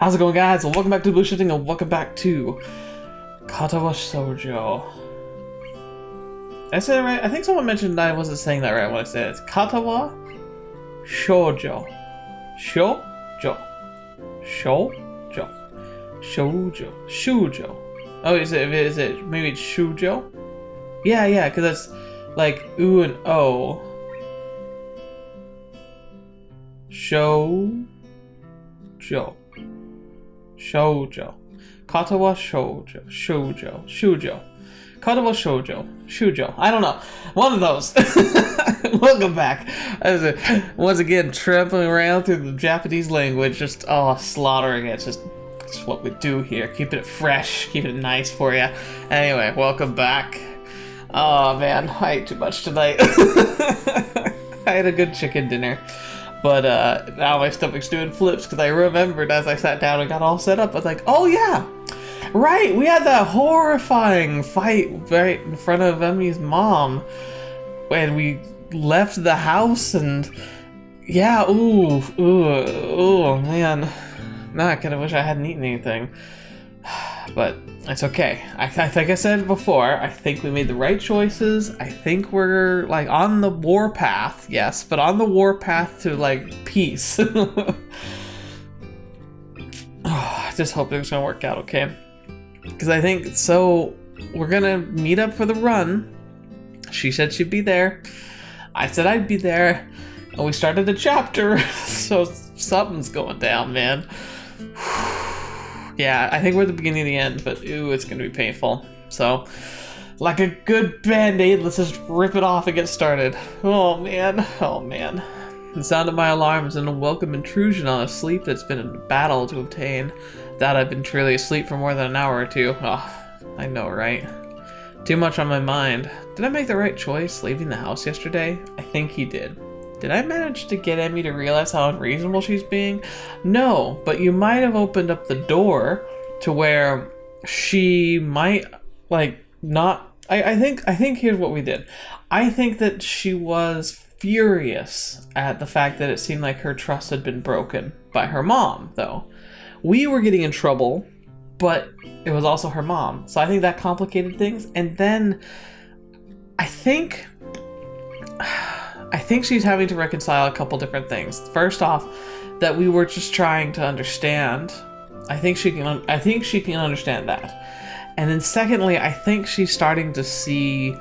How's it going, guys? Well, welcome back to TheBlueShifting and welcome back to Katawa Shoujo. Did I say that right? I think someone mentioned that I wasn't saying that right when I said it. It's Katawa Shoujo. Shoujo. Shoujo. Oh, is it maybe it's Shoujo? Yeah, because that's like U and O. Shoujo. Katawa Shoujo. Katawa Shoujo. I don't know. One of those. Welcome back. Once again, trampling around through the Japanese language, just slaughtering it. It's what we do here. Keeping it fresh, keeping it nice for you. Anyway, welcome back. Oh man, I ate too much tonight. I had a good chicken dinner. But now my stomach's doing flips because I remembered as I sat down and got all set up. I was like, oh yeah, right, we had that horrifying fight right in front of Emmy's mom when we left the house, and yeah, ooh, man. Now I kind of wish I hadn't eaten anything. But it's okay. Like I said before, I think we made the right choices. I think we're like on the war path, yes, but on the war path to like peace. I just hope it's gonna work out okay. Because I think so. We're gonna meet up for the run. She said she'd be there. I said I'd be there, and we started the chapter. So something's going down, man. Yeah, I think we're at the beginning of the end, but ooh, it's gonna be painful. So, like a good band-aid, let's just rip it off and get started. Oh man. The sound of my alarm is an unwelcome intrusion on a sleep that's been a battle to obtain. That I've been truly asleep for more than an hour or two. Oh, I know, right? Too much on my mind. Did I make the right choice leaving the house yesterday? I think he did. Did I manage to get Emmy to realize how unreasonable she's being? No, but you might have opened up the door to where she might, like, not... I think here's what we did. I think that she was furious at the fact that it seemed like her trust had been broken by her mom, though. We were getting in trouble, but it was also her mom. So I think that complicated things. And then I think she's having to reconcile a couple different things. First off, that we were just trying to understand. I think she can understand that. And then secondly, I think she's starting to see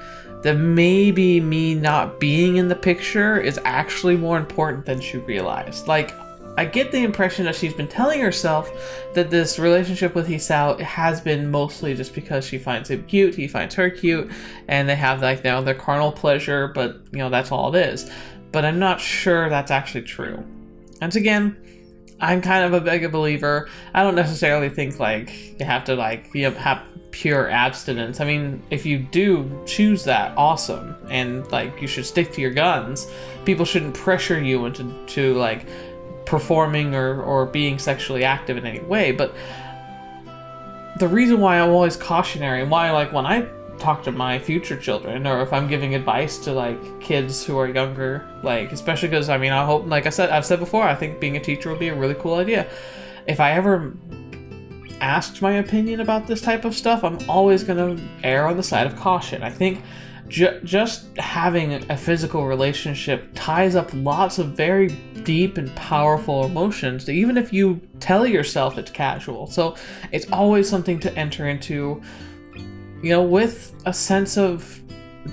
that maybe me not being in the picture is actually more important than she realized. Like, I get the impression that she's been telling herself that this relationship with Hisao has been mostly just because she finds him cute, he finds her cute, and they have like now their carnal pleasure, but you know, that's all it is. But I'm not sure that's actually true. Once again, I'm kind of a big believer. I don't necessarily think like you have to like have pure abstinence. I mean, if you do choose that, awesome, and like you should stick to your guns. People shouldn't pressure you into like performing or being sexually active in any way. But the reason why I'm always cautionary, and why like when I talk to my future children, or if I'm giving advice to like kids who are younger, like especially because I mean I hope, like I've said before, I think being a teacher would be a really cool idea. If I ever asked my opinion about this type of stuff, I'm always going to err on the side of caution. I think just having a physical relationship ties up lots of very deep and powerful emotions, even if you tell yourself it's casual. So it's always something to enter into, you know, with a sense of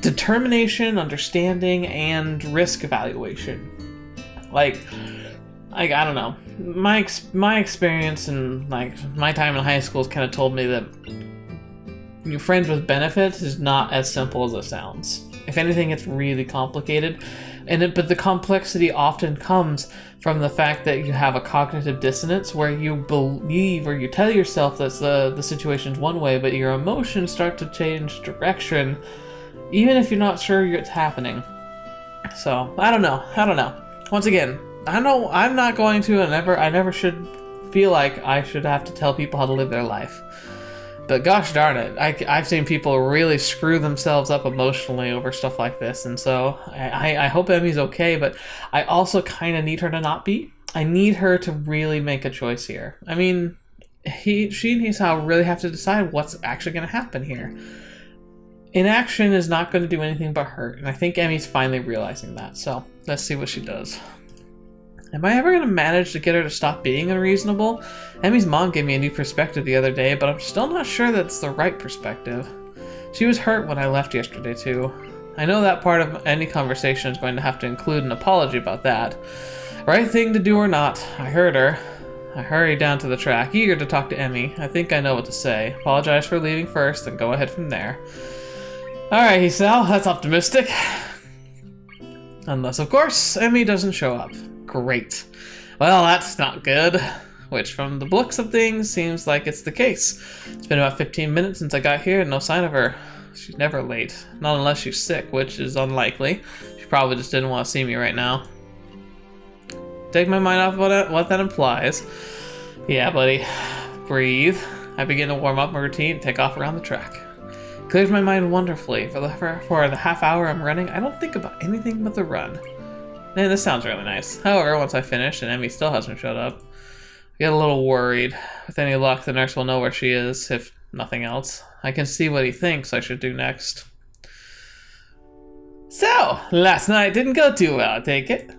determination, understanding, and risk evaluation. Like I don't know. My experience and like my time in high school has kind of told me that your friends with benefits is not as simple as it sounds. If anything, it's really complicated. But the complexity often comes from the fact that you have a cognitive dissonance where you believe or you tell yourself that the situation's one way, but your emotions start to change direction, even if you're not sure it's happening. So, I don't know. Once again, I know I'm not going to, and I never should feel like I should have to tell people how to live their life. But gosh darn it, I've seen people really screw themselves up emotionally over stuff like this, and so I hope Emmy's okay, but I also kind of need her to not be. I need her to really make a choice here. I mean, she and Hisao really have to decide what's actually going to happen here. Inaction is not going to do anything but hurt, and I think Emmy's finally realizing that, so let's see what she does. Am I ever going to manage to get her to stop being unreasonable? Emmy's mom gave me a new perspective the other day, but I'm still not sure that's the right perspective. She was hurt when I left yesterday, too. I know that part of any conversation is going to have to include an apology about that. Right thing to do or not, I heard her. I hurried down to the track, eager to talk to Emmy. I think I know what to say. Apologize for leaving first, then go ahead from there. Alright, Hisao, that's optimistic. Unless, of course, Emmy doesn't show up. Great. Well, that's not good. Which, from the looks of things, seems like it's the case. It's been about 15 minutes since I got here and no sign of her. She's never late. Not unless she's sick, which is unlikely. She probably just didn't want to see me right now. Take my mind off what that implies. Yeah, buddy. Breathe. I begin to warm up my routine and take off around the track. Clears my mind wonderfully. For the half hour I'm running, I don't think about anything but the run. Man, this sounds really nice. However, once I finish and Emmy still hasn't showed up, I get a little worried. With any luck, the nurse will know where she is, if nothing else. I can see what he thinks I should do next. So, last night didn't go too well, I take it.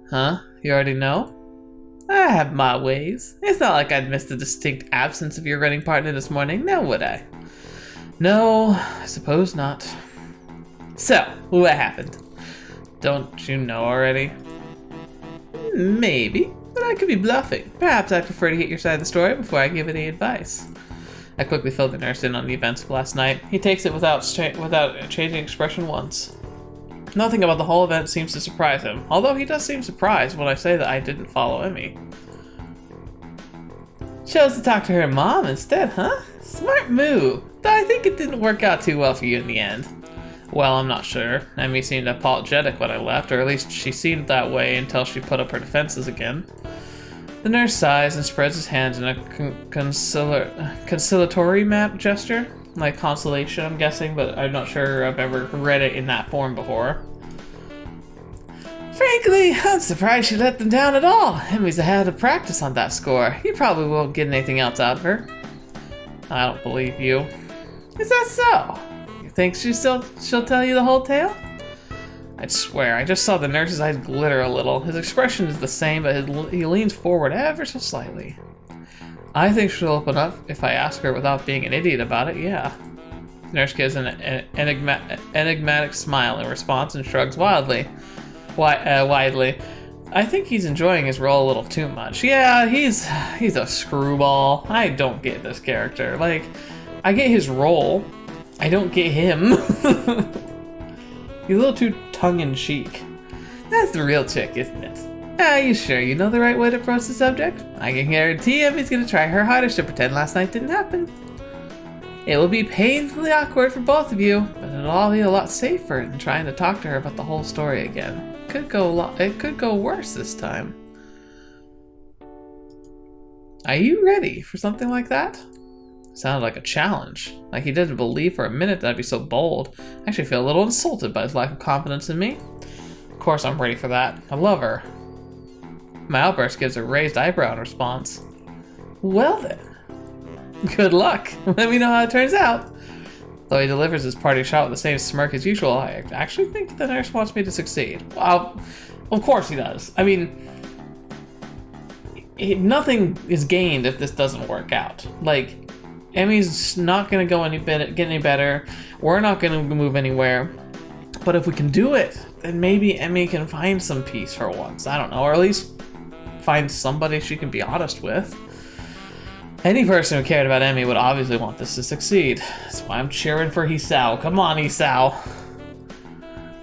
Huh? You already know? I have my ways. It's not like I'd missed the distinct absence of your running partner this morning, now would I? No, I suppose not. So, what happened? Don't you know already? Maybe, but I could be bluffing. Perhaps I'd prefer to get your side of the story before I give any advice. I quickly filled the nurse in on the events of last night. He takes it without changing expression once. Nothing about the whole event seems to surprise him, although he does seem surprised when I say that I didn't follow Emmy. Chose to talk to her mom instead, huh? Smart move, though I think it didn't work out too well for you in the end. Well, I'm not sure. Emmy seemed apologetic when I left, or at least she seemed that way until she put up her defenses again. The nurse sighs and spreads his hands in a conciliatory gesture. Like consolation, I'm guessing, but I'm not sure I've ever read it in that form before. Frankly, I'm surprised she let them down at all. Emmy's ahead of practice on that score. You probably won't get anything else out of her. I don't believe you. Is that so? You think she'll tell you the whole tale? I'd swear, I just saw the nurse's eyes glitter a little. His expression is the same, but he leans forward ever so slightly. I think she'll open up if I ask her without being an idiot about it, yeah. The nurse gives an enigmatic smile in response and shrugs widely. I think he's enjoying his role a little too much. Yeah, he's a screwball. I don't get this character. Like, I get his role. I don't get him. He's a little too tongue-in-cheek. That's the real chick, isn't it? Are you sure you know the right way to approach the subject? I can guarantee him he's gonna try her hardest to pretend last night didn't happen. It will be painfully awkward for both of you, but it'll all be a lot safer than trying to talk to her about the whole story again. It could go worse this time. Are you ready for something like that? Sounded like a challenge. Like he didn't believe for a minute that I'd be so bold. I actually feel a little insulted by his lack of confidence in me. Of course I'm ready for that. I love her. My outburst gives a raised eyebrow in response. Well then. Good luck. Let me know how it turns out. Though he delivers his party shot with the same smirk as usual, I actually think the nurse wants me to succeed. Well, of course he does. I mean, nothing is gained if this doesn't work out. Like, Emmy's not going to get any better. We're not going to move anywhere. But if we can do it, then maybe Emmy can find some peace for once. I don't know, or at least find somebody she can be honest with. Any person who cared about Emmy would obviously want this to succeed. That's why I'm cheering for Hisao. Come on, Hisao.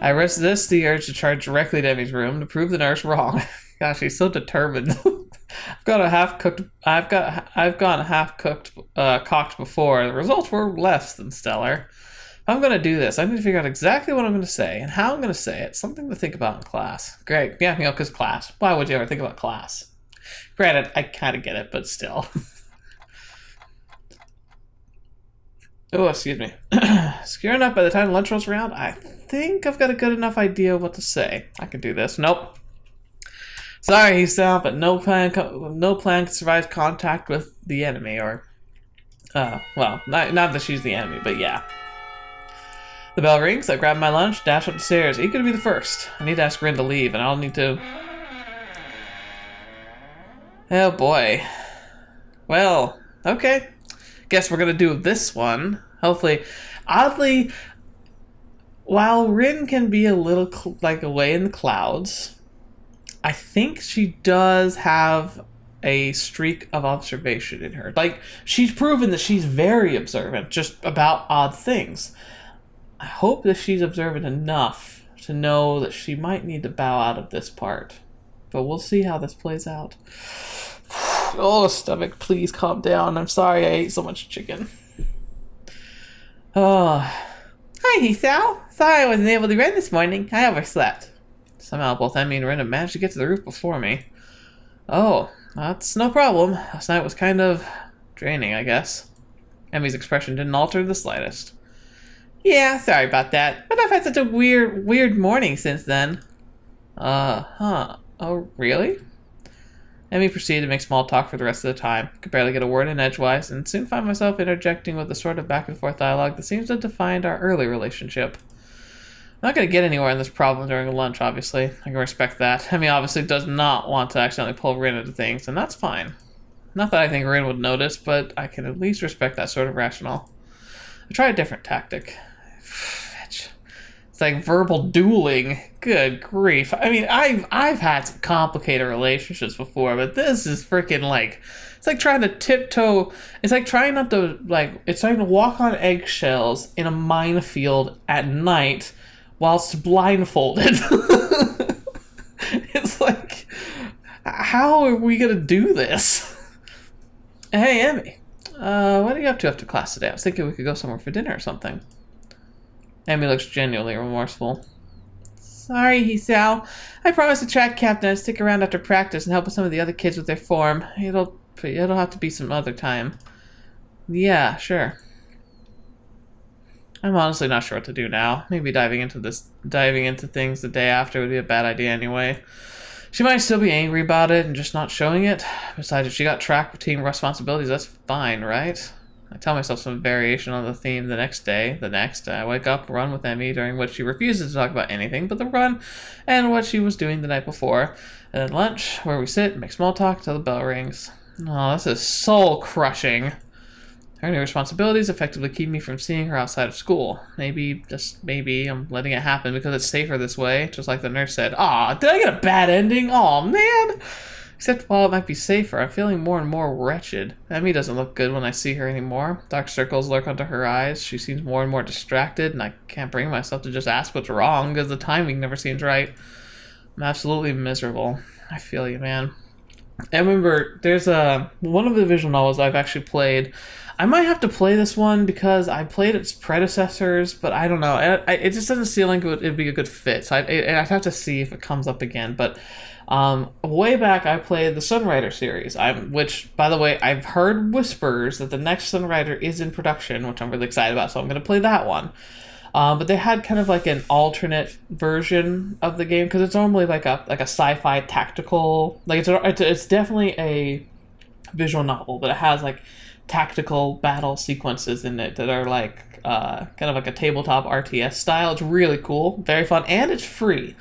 I resist the urge to charge directly to Emmy's room to prove the nurse wrong. Gosh, he's so determined. I've gone half-cooked cocked before. The results were less than stellar. If I'm going to do this, I'm going to figure out exactly what I'm going to say and how I'm going to say it. Something to think about in class. Great. Yeah, because class. Why would you ever think about class? Granted, I kind of get it, but still. Oh, excuse me. Scaring up by the time lunch rolls around, I think I've got a good enough idea of what to say. I can do this. Nope. Sorry, Hisao, but no plan can survive contact with the enemy, or well, not that she's the enemy, but yeah. The bell rings. I grab my lunch, dash up the stairs, eager to be the first. I need to ask Rin to leave, and I'll need to. Oh boy. Well, okay. Guess we're gonna do this one. Hopefully, oddly, while Rin can be a little like away in the clouds, I think she does have a streak of observation in her. Like, she's proven that she's very observant, just about odd things. I hope that she's observant enough to know that she might need to bow out of this part. But we'll see how this plays out. Oh, stomach, please calm down. I'm sorry I ate so much chicken. Oh. Hi, Hisao. Sorry I wasn't able to run this morning. I overslept. Somehow both Emmy and Ren have managed to get to the roof before me. Oh, that's no problem. Last night was kind of draining, I guess. Emmy's expression didn't alter the slightest. Yeah, sorry about that, but I've had such a weird morning since then. Oh, really? Emmy proceeded to make small talk for the rest of the time. Could barely get a word in edgewise, and soon find myself interjecting with the sort of back-and-forth dialogue that seems to have defined our early relationship. I'm not going to get anywhere in this problem during lunch, obviously. I can respect that. Emmy obviously does not want to accidentally pull Rin into things, and that's fine. Not that I think Rin would notice, but I can at least respect that sort of rationale. I try a different tactic. It's like verbal dueling. Good grief. I mean, I've had some complicated relationships before, but this is freaking like, it's like trying to tiptoe. It's like trying not to, like, it's trying to walk on eggshells in a minefield at night whilst blindfolded. It's like, how are we gonna do this? Hey, Emmy. What are you up to after class today? I was thinking we could go somewhere for dinner or something. Emmy looks genuinely remorseful. Sorry, Hisao. I promised the track captain I'd stick around after practice and help with some of the other kids with their form. It'll have to be some other time. Yeah, sure. I'm honestly not sure what to do now. Maybe diving into things the day after would be a bad idea anyway. She might still be angry about it and just not showing it. Besides, if she got track team responsibilities, that's fine, right? I tell myself some variation on the theme the next day. I wake up, run with Emmy, during which she refuses to talk about anything but the run and what she was doing the night before. And then lunch, where we sit and make small talk till the bell rings. Oh, this is soul crushing. Her new responsibilities effectively keep me from seeing her outside of school. Maybe, just maybe, I'm letting it happen because it's safer this way, just like the nurse said. Aw, did I get a bad ending? Aw, man! Except while it might be safer, I'm feeling more and more wretched. Emmy doesn't look good when I see her anymore. Dark circles lurk under her eyes. She seems more and more distracted, and I can't bring myself to just ask what's wrong, because the timing never seems right. I'm absolutely miserable. I feel you, man. I remember there's one of the visual novels I've actually played. I might have to play this one because I played its predecessors, but I don't know. It just doesn't seem like it'd be a good fit. So I'd have to see if it comes up again. But way back, I played the Sunrider series, which, by the way, I've heard whispers that the next Sunrider is in production, which I'm really excited about. So I'm going to play that one. But they had kind of like an alternate version of the game because it's normally like a sci-fi tactical. Like it's definitely a visual novel, but it has like tactical battle sequences in it that are like kind of like a tabletop RTS style. It's really cool, very fun, and it's free.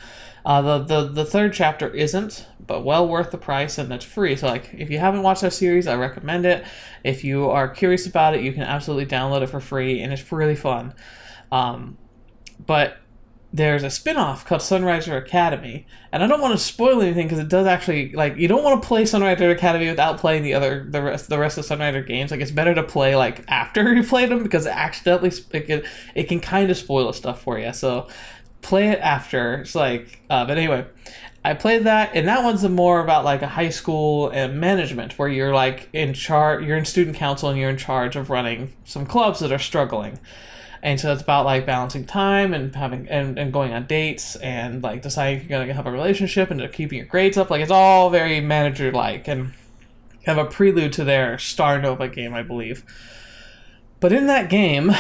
The third chapter isn't, but well worth the price, and it's free. So like, if you haven't watched that series, I recommend it. If you are curious about it, you can absolutely download it for free, and it's really fun. But there's a spin-off called Sunrider Academy, and I don't want to spoil anything because it does actually, like, you don't want to play Sunrider Academy without playing the rest of Sunrider games. Like, it's better to play like after you play them because it can kind of spoil stuff for you. So play it after. It's like, but anyway, I played that, and that one's more about like a high school and management where you're like in charge, you're in student council and you're in charge of running some clubs that are struggling. And so it's about like balancing time and having and going on dates and like deciding if you're gonna have a relationship and keeping your grades up. Like, it's all very manager like and kind of a prelude to their Star Nova game, I believe. But in that game,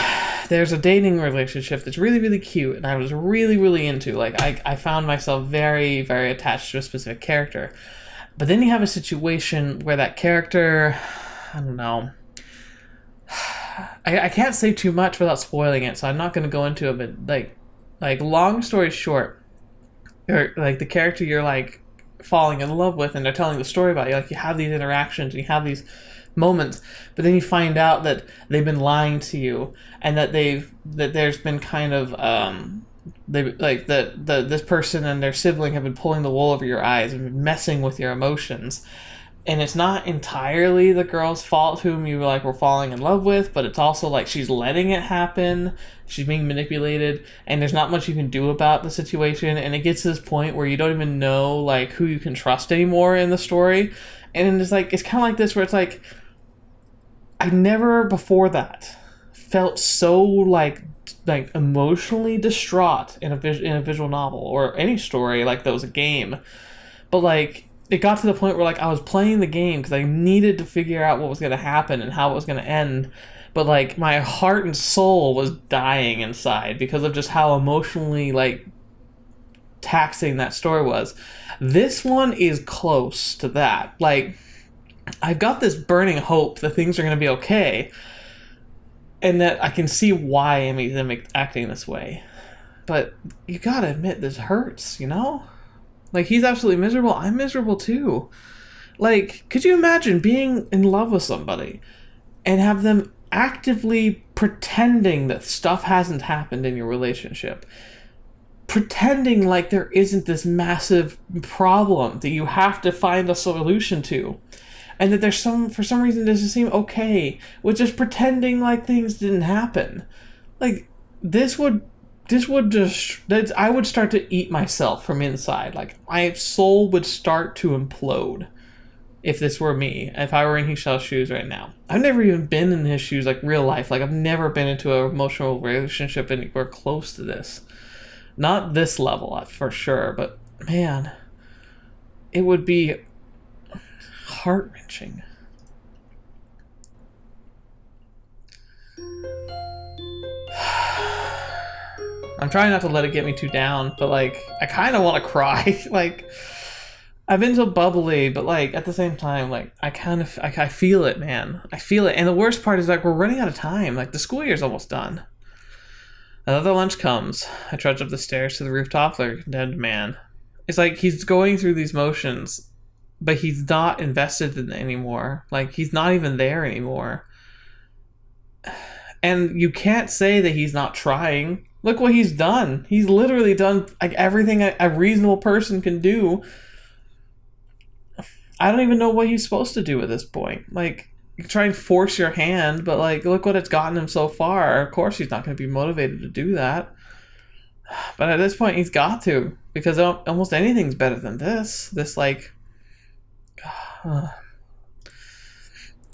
there's a dating relationship that's really, really cute, and I was really, really into. Like, I found myself very, very attached to a specific character. But then you have a situation where that character, I don't know. I can't say too much without spoiling it, so I'm not going to go into it. But like long story short, or like the character you're like falling in love with, and they're telling the story about you. Like you have these interactions, and you have these moments, but then you find out that they've been lying to you, and that there's been kind of they like that this person and their sibling have been pulling the wool over your eyes and messing with your emotions. And it's not entirely the girl's fault whom you like were falling in love with, but it's also like she's letting it happen. She's being manipulated, and there's not much you can do about the situation. And it gets to this point where you don't even know like who you can trust anymore in the story. And it's like it's kind of like this where it's like I never before that felt so like emotionally distraught in a visual novel or any story like that was a game, but like. It got to the point where like I was playing the game because I needed to figure out what was going to happen and how it was going to end, but like my heart and soul was dying inside because of just how emotionally like taxing that story was. This one is close to that. Like I've got this burning hope that things are going to be okay, and that I can see why I'm acting this way, but you gotta admit this hurts, you know? Like, he's absolutely miserable. I'm miserable, too. Like, could you imagine being in love with somebody and have them actively pretending that stuff hasn't happened in your relationship? Pretending like there isn't this massive problem that you have to find a solution to. And that there's for some reason, it doesn't seem okay with just pretending like things didn't happen. Like, this would just, I would start to eat myself from inside. Like, my soul would start to implode if this were me, if I were in Hishel's shoes right now. I've never even been in his shoes, like, real life. Like, I've never been into an emotional relationship anywhere close to this. Not this level, for sure, but, man, it would be heart-wrenching. I'm trying not to let it get me too down, but like I kind of want to cry. Like I've been so bubbly, but like at the same time, like I feel it, man. I feel it. And the worst part is like we're running out of time. Like the school year's almost done. Another lunch comes. I trudge up the stairs to the rooftop like a condemned man. It's like he's going through these motions, but he's not invested in it anymore. Like he's not even there anymore. And you can't say that he's not trying. Look what he's done. He's literally done like everything a reasonable person can do. I don't even know what he's supposed to do at this point. Like, you can try and force your hand, but like, look what it's gotten him so far. Of course, he's not going to be motivated to do that. But at this point, he's got to, because almost anything's better than this. This like,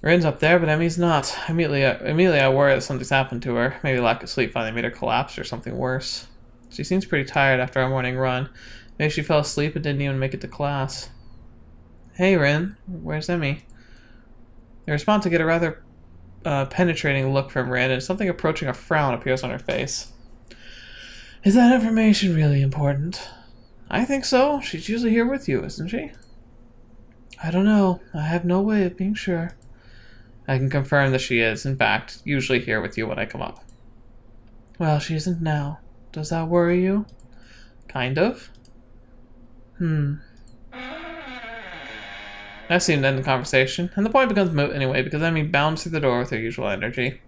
Rin's up there, but Emmy's not. Immediately I worry that something's happened to her. Maybe lack of sleep finally made her collapse or something worse. She seems pretty tired after our morning run. Maybe she fell asleep and didn't even make it to class. Hey, Rin. Where's Emmy? I respond to get a rather penetrating look from Rin, and something approaching a frown appears on her face. Is that information really important? I think so. She's usually here with you, isn't she? I don't know. I have no way of being sure. I can confirm that she is, in fact, usually here with you when I come up. Well, she isn't now. Does that worry you? Kind of. That seemed to end the conversation, and the point becomes moot anyway, because Emmy bounds through the door with her usual energy.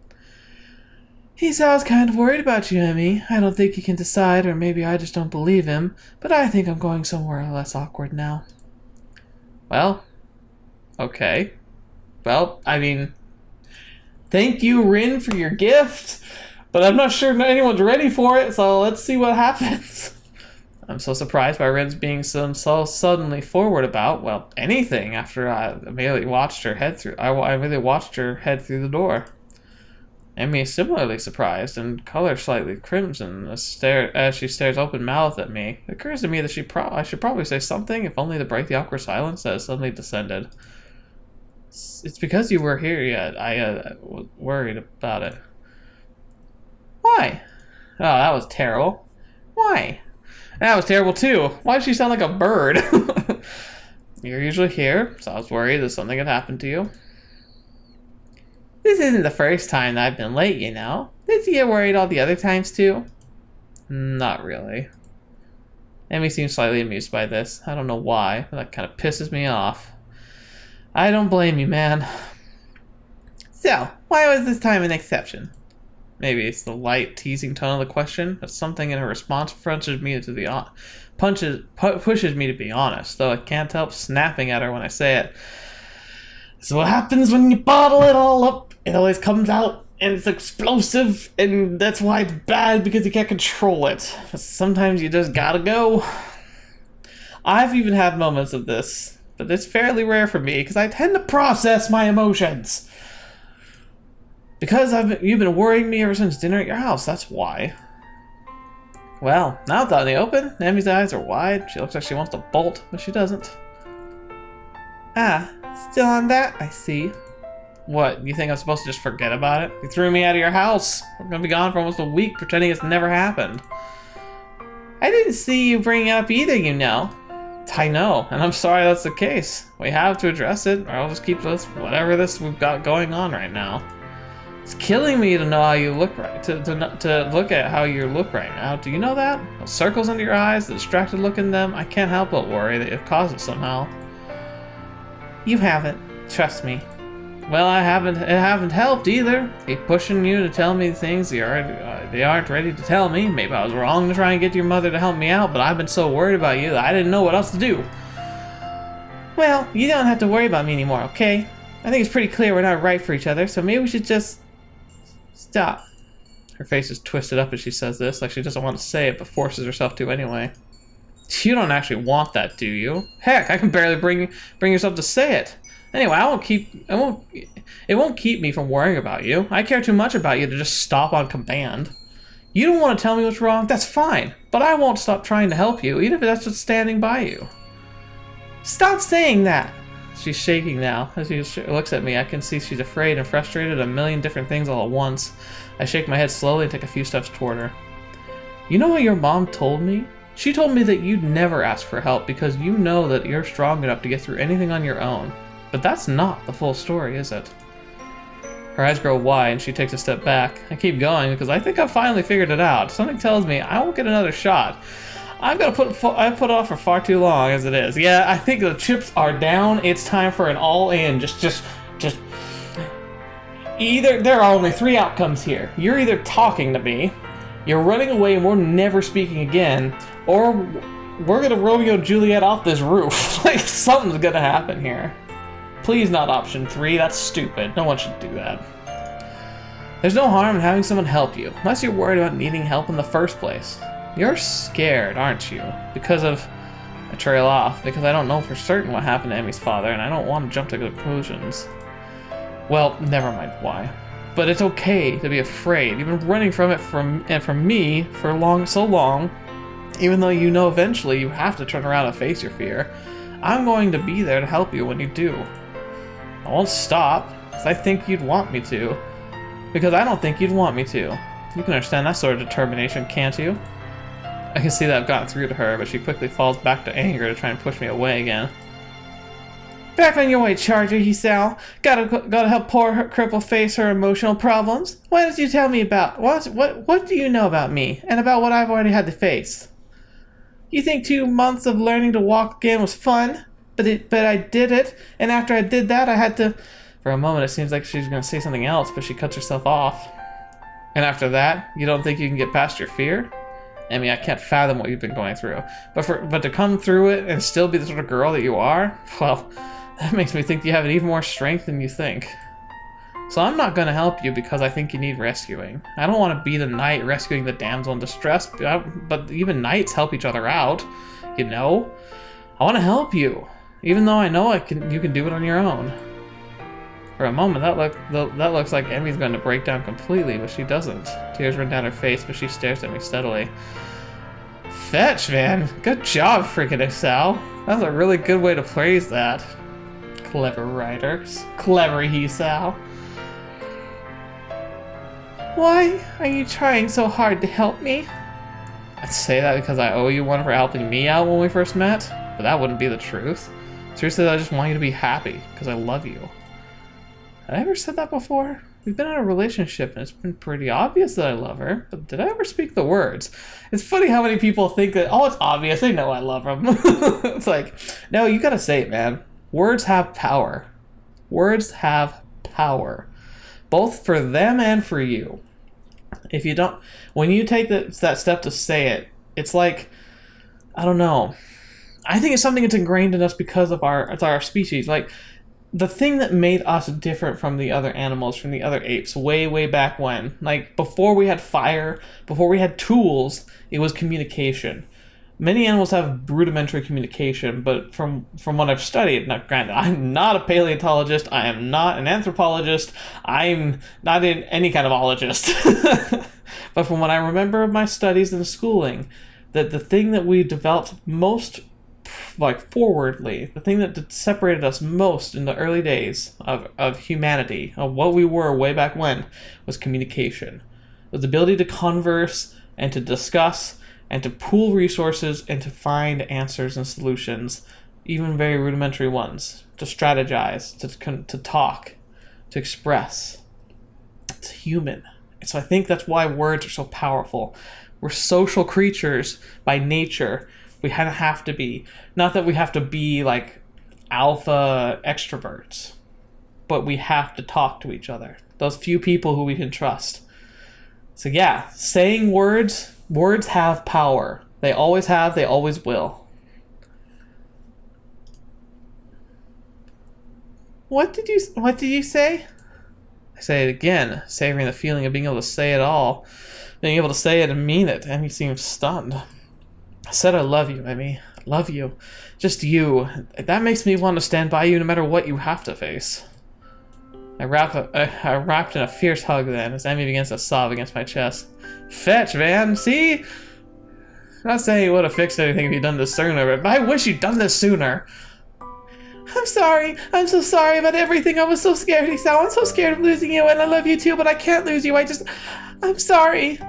He sounds kind of worried about you, Emmy. I don't think he can decide, or maybe I just don't believe him, but I think I'm going somewhere less awkward now. Well, okay. Well, I mean, thank you, Rin, for your gift, but I'm not sure anyone's ready for it, so let's see what happens. I'm so surprised by Rin's being so suddenly forward about, well, anything after I immediately watched her head through. I really watched her head through the door. Emmy is similarly surprised and color slightly crimson as she stares open-mouthed at me. It occurs to me that I should probably say something, if only to break the awkward silence that has suddenly descended. It's because you were here yet. worried about it. Why? Oh, that was terrible. Why? That was terrible too. Why does she sound like a bird? You're usually here, so I was worried that something had happened to you. This isn't the first time that I've been late, you know. Did you get worried all the other times too? Not really. Emmy seems slightly amused by this. I don't know why, but that kind of pisses me off. I don't blame you, man. So, why was this time an exception? Maybe it's the light, teasing tone of the question, but something in her response pushes me to be honest, though I can't help snapping at her when I say it. So what happens when you bottle it all up? It always comes out, and it's explosive, and that's why it's bad, because you can't control it. But sometimes you just gotta go. I've even had moments of this, but it's fairly rare for me, because I tend to process my emotions. Because you've been worrying me ever since dinner at your house, that's why. Well, now it's out in the open. Emmy's eyes are wide. She looks like she wants to bolt, but she doesn't. Ah, still on that? I see. What, you think I'm supposed to just forget about it? You threw me out of your house. We're gonna be gone for almost a week pretending it's never happened. I didn't see you bring it up either, you know. I know, and I'm sorry that's the case. We have to address it, or I'll just keep this, whatever this we've got going on right now. It's killing me to know how you look right, to look at how you look right now. Do you know that? Those circles under your eyes, the distracted look in them, I can't help but worry that you've caused it somehow. You haven't. Trust me. Well, it haven't helped either. Keep pushing you to tell me things they aren't ready to tell me. Maybe I was wrong to try and get your mother to help me out, but I've been so worried about you that I didn't know what else to do. Well, you don't have to worry about me anymore, okay? I think it's pretty clear we're not right for each other, so maybe we should just stop. Her face is twisted up as she says this, like she doesn't want to say it, but forces herself to anyway. You don't actually want that, do you? Heck, I can barely bring yourself to say it. Anyway, it won't keep me from worrying about you. I care too much about you to just stop on command. You don't want to tell me what's wrong? That's fine. But I won't stop trying to help you, even if that's just standing by you. Stop saying that! She's shaking now. As she looks at me, I can see she's afraid and frustrated at a million different things all at once. I shake my head slowly and take a few steps toward her. You know what your mom told me? She told me that you'd never ask for help because you know that you're strong enough to get through anything on your own. But that's not the full story, is it? Her eyes grow wide and she takes a step back. I keep going because I think I've finally figured it out. Something tells me I won't get another I put it off for far too long as it is. Yeah, I think the chips are down. It's time for an all-in. Just either there are only three outcomes here. You're either talking to me, you're running away and we're never speaking again, or we're gonna Romeo and Juliet off this roof. Like something's gonna happen here. Please not option 3, that's stupid. No one should do that. There's no harm in having someone help you, unless you're worried about needing help in the first place. You're scared, aren't you? Because of... I trail off, because I don't know for certain what happened to Emmy's father, and I don't want to jump to conclusions. Well, never mind why. But it's okay to be afraid. You've been running from it from me for so long, even though you know eventually you have to turn around and face your fear. I'm going to be there to help you when you do. I won't stop, because I think you'd want me to. Because I don't think you'd want me to. You can understand that sort of determination, can't you? I can see that I've gotten through to her, but she quickly falls back to anger to try and push me away again. Back on your way, Charger, Hisao. Gotta help poor cripple face her emotional problems. Why don't you tell me about... What do you know about me, and about what I've already had to face? You think 2 months of learning to walk again was fun? But I did it, and after I did that, I had to... For a moment, it seems like she's going to say something else, but she cuts herself off. And after that, you don't think you can get past your fear? I mean, I can't fathom what you've been going through. But to come through it and still be the sort of girl that you are, well, that makes me think you have even more strength than you think. So I'm not going to help you because I think you need rescuing. I don't want to be the knight rescuing the damsel in distress, but even knights help each other out, you know? I want to help you, even though I know you can do it on your own. For a moment, that looks like Emmy's going to break down completely, but she doesn't. Tears run down her face, but she stares at me steadily. Fetch, man. Good job, freaking Sal. That was a really good way to phrase that. Clever writers. Clever he, Sal. Why are you trying so hard to help me? I'd say that because I owe you one for helping me out when we first met, but that wouldn't be the truth. Seriously, I just want you to be happy because I love you. Have I ever said that before? We've been in a relationship and it's been pretty obvious that I love her, but did I ever speak the words? It's funny how many people think that, oh, it's obvious, they know I love them. It's like, no, you gotta say it, man. Words have power. Words have power. Both for them and for you. If you don't, when you take that step to say it, it's like, I don't know. I think it's something that's ingrained in us because of our species. Like, the thing that made us different from the other animals, from the other apes, way, way back when, like before we had fire, before we had tools, it was communication. Many animals have rudimentary communication, but from what I've studied, now granted, I'm not a paleontologist, I am not an anthropologist, I'm not any kind of ologist. But from what I remember of my studies and schooling, that the thing that we developed most forwardly, the thing that separated us most in the early days of humanity, of what we were way back when, was communication. It was the ability to converse and to discuss and to pool resources and to find answers and solutions, even very rudimentary ones, to strategize, to talk, to express. It's human. And so I think that's why words are so powerful. We're social creatures by nature. We kind of have to be. Not that we have to be like alpha extroverts, but we have to talk to each other. Those few people who we can trust. So yeah, saying words have power. They always have, they always will. What did you say? I say it again, savoring the feeling of being able to say it all. Being able to say it and mean it. Emmy seems stunned. I said I love you, Emmy. Love you. Just you. That makes me want to stand by you no matter what you have to face. I wrapped in a fierce hug then, as Emmy begins to sob against my chest. Fetch, man. See? I'm not saying you would have fixed anything if you'd done this sooner, but I wish you'd done this sooner. I'm sorry. I'm so sorry about everything. I was so scared, Isao. I'm so scared of losing you, and I love you too, but I can't lose you. I'm sorry.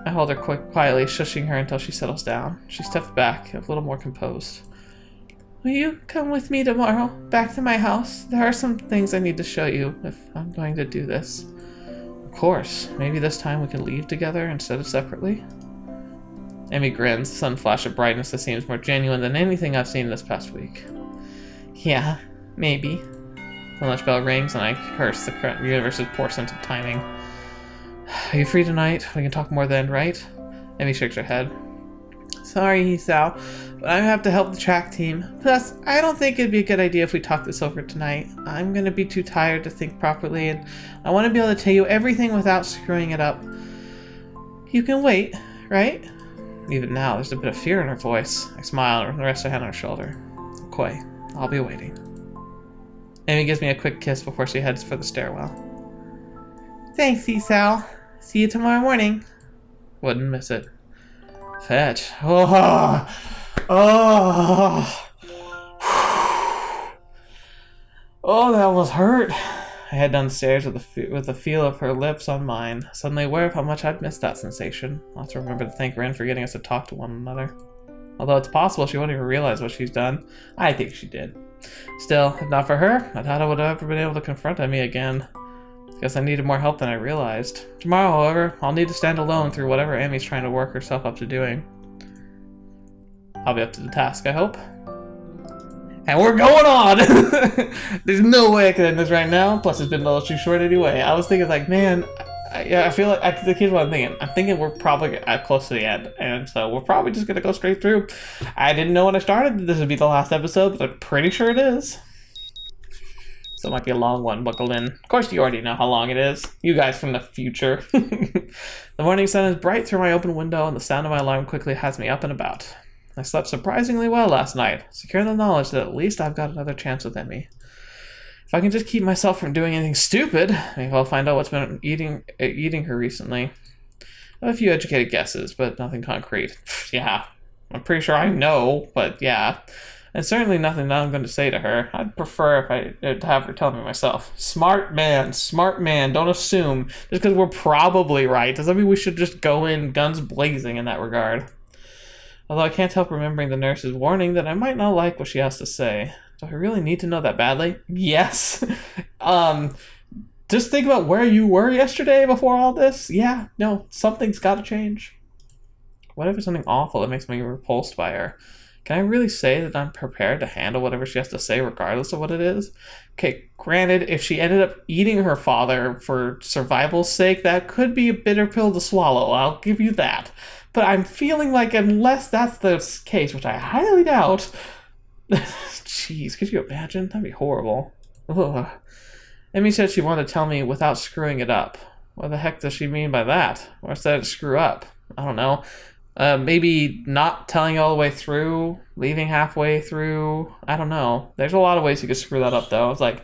I hold her quietly, shushing her until she settles down. She steps back, a little more composed. Will you come with me tomorrow, back to my house? There are some things I need to show you if I'm going to do this. Of course. Maybe this time we can leave together instead of separately? Emmy grins, sun flash of brightness that seems more genuine than anything I've seen this past week. Yeah, maybe. The lunch bell rings and I curse the universe's poor sense of timing. Are you free tonight? We can talk more then, right? Emmy shakes her head. Sorry, Hisao, but I have to help the track team. Plus, I don't think it'd be a good idea if we talk this over tonight. I'm gonna be too tired to think properly, and I want to be able to tell you everything without screwing it up. You can wait, right? Even now, there's a bit of fear in her voice. I smile and rest her hand on her shoulder. Okay, I'll be waiting. Emmy gives me a quick kiss before she heads for the stairwell. Thanks, Hisao. See you tomorrow morning. Wouldn't miss it. Fetch. Oh, that was hurt. I head downstairs with the feel of her lips on mine, suddenly aware of how much I'd missed that sensation. I'll have to remember to thank Ren for getting us to talk to one another. Although it's possible she won't even realize what she's done. I think she did. Still, if not for her, I doubt I would have ever been able to confront Emmy again. Guess I needed more help than I realized. Tomorrow, however, I'll need to stand alone through whatever Emmy's trying to work herself up to doing. I'll be up to the task, I hope. And we're going on! There's no way I can end this right now, plus it's been a little too short anyway. I was thinking like, man, I feel like, here's what I'm thinking. I'm thinking we're probably close to the end, and so we're probably just gonna go straight through. I didn't know when I started that this would be the last episode, but I'm pretty sure it is. So it might be a long one, buckled in. Of course, you already know how long it is. You guys from the future. The morning sun is bright through my open window, and the sound of my alarm quickly has me up and about. I slept surprisingly well last night, secure in the knowledge that at least I've got another chance with Emmy. If I can just keep myself from doing anything stupid, maybe I'll find out what's been eating her recently. I have a few educated guesses, but nothing concrete. Yeah, I'm pretty sure I know, but yeah. And certainly nothing that I'm going to say to her. I'd prefer if I'd have her tell me myself. Smart man, don't assume. Just because we're probably right doesn't mean we should just go in guns blazing in that regard. Although I can't help remembering the nurse's warning that I might not like what she has to say. Do I really need to know that badly? Yes. Just think about where you were yesterday before all this. Yeah, no, something's got to change. What if it's something awful that makes me repulsed by her? Can I really say that I'm prepared to handle whatever she has to say regardless of what it is? Okay, granted, if she ended up eating her father for survival's sake, that could be a bitter pill to swallow. I'll give you that. But I'm feeling like unless that's the case, which I highly doubt... Jeez, could you imagine? That'd be horrible. Ugh. Emmy said she wanted to tell me without screwing it up. What the heck does she mean by that? Or said screw up? I don't know. Maybe not telling all the way through, leaving halfway through. I don't know. There's a lot of ways you could screw that up, though. It's like,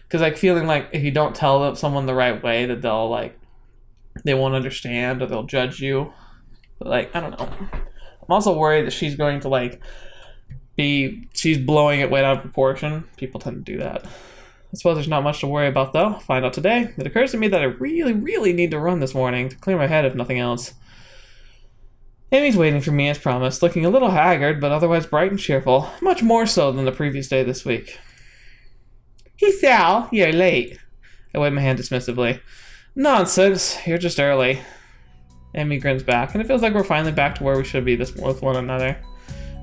because like feeling like if you don't tell someone the right way, that they'll like, they won't understand or they'll judge you. But like, I don't know. I'm also worried that she's going to like she's blowing it way out of proportion. People tend to do that. I suppose there's not much to worry about, though. I'll find out today. It occurs to me that I really, really need to run this morning to clear my head, if nothing else. Amy's waiting for me as promised, looking a little haggard, but otherwise bright and cheerful, much more so than the previous day this week. Hey, Sal, you're late. I wave my hand dismissively. Nonsense, you're just early. Amy grins back, and it feels like we're finally back to where we should be with one another.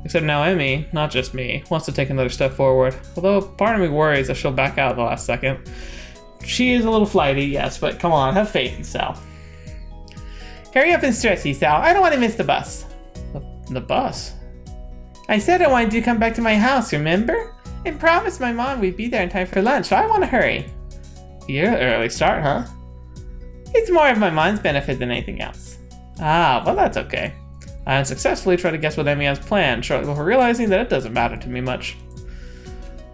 Except now Emmy, not just me, wants to take another step forward, although part of me worries that she'll back out at the last second. She is a little flighty, yes, but come on, have faith, Sal. Hurry up and stretch, Sal. I don't want to miss the bus. The bus? I said I wanted you to come back to my house, remember? And promised my mom we'd be there in time for lunch, so I want to hurry. You're an early start, huh? It's more of my mom's benefit than anything else. Ah, well that's okay. I unsuccessfully try to guess what Emmy has planned, shortly before realizing that it doesn't matter to me much.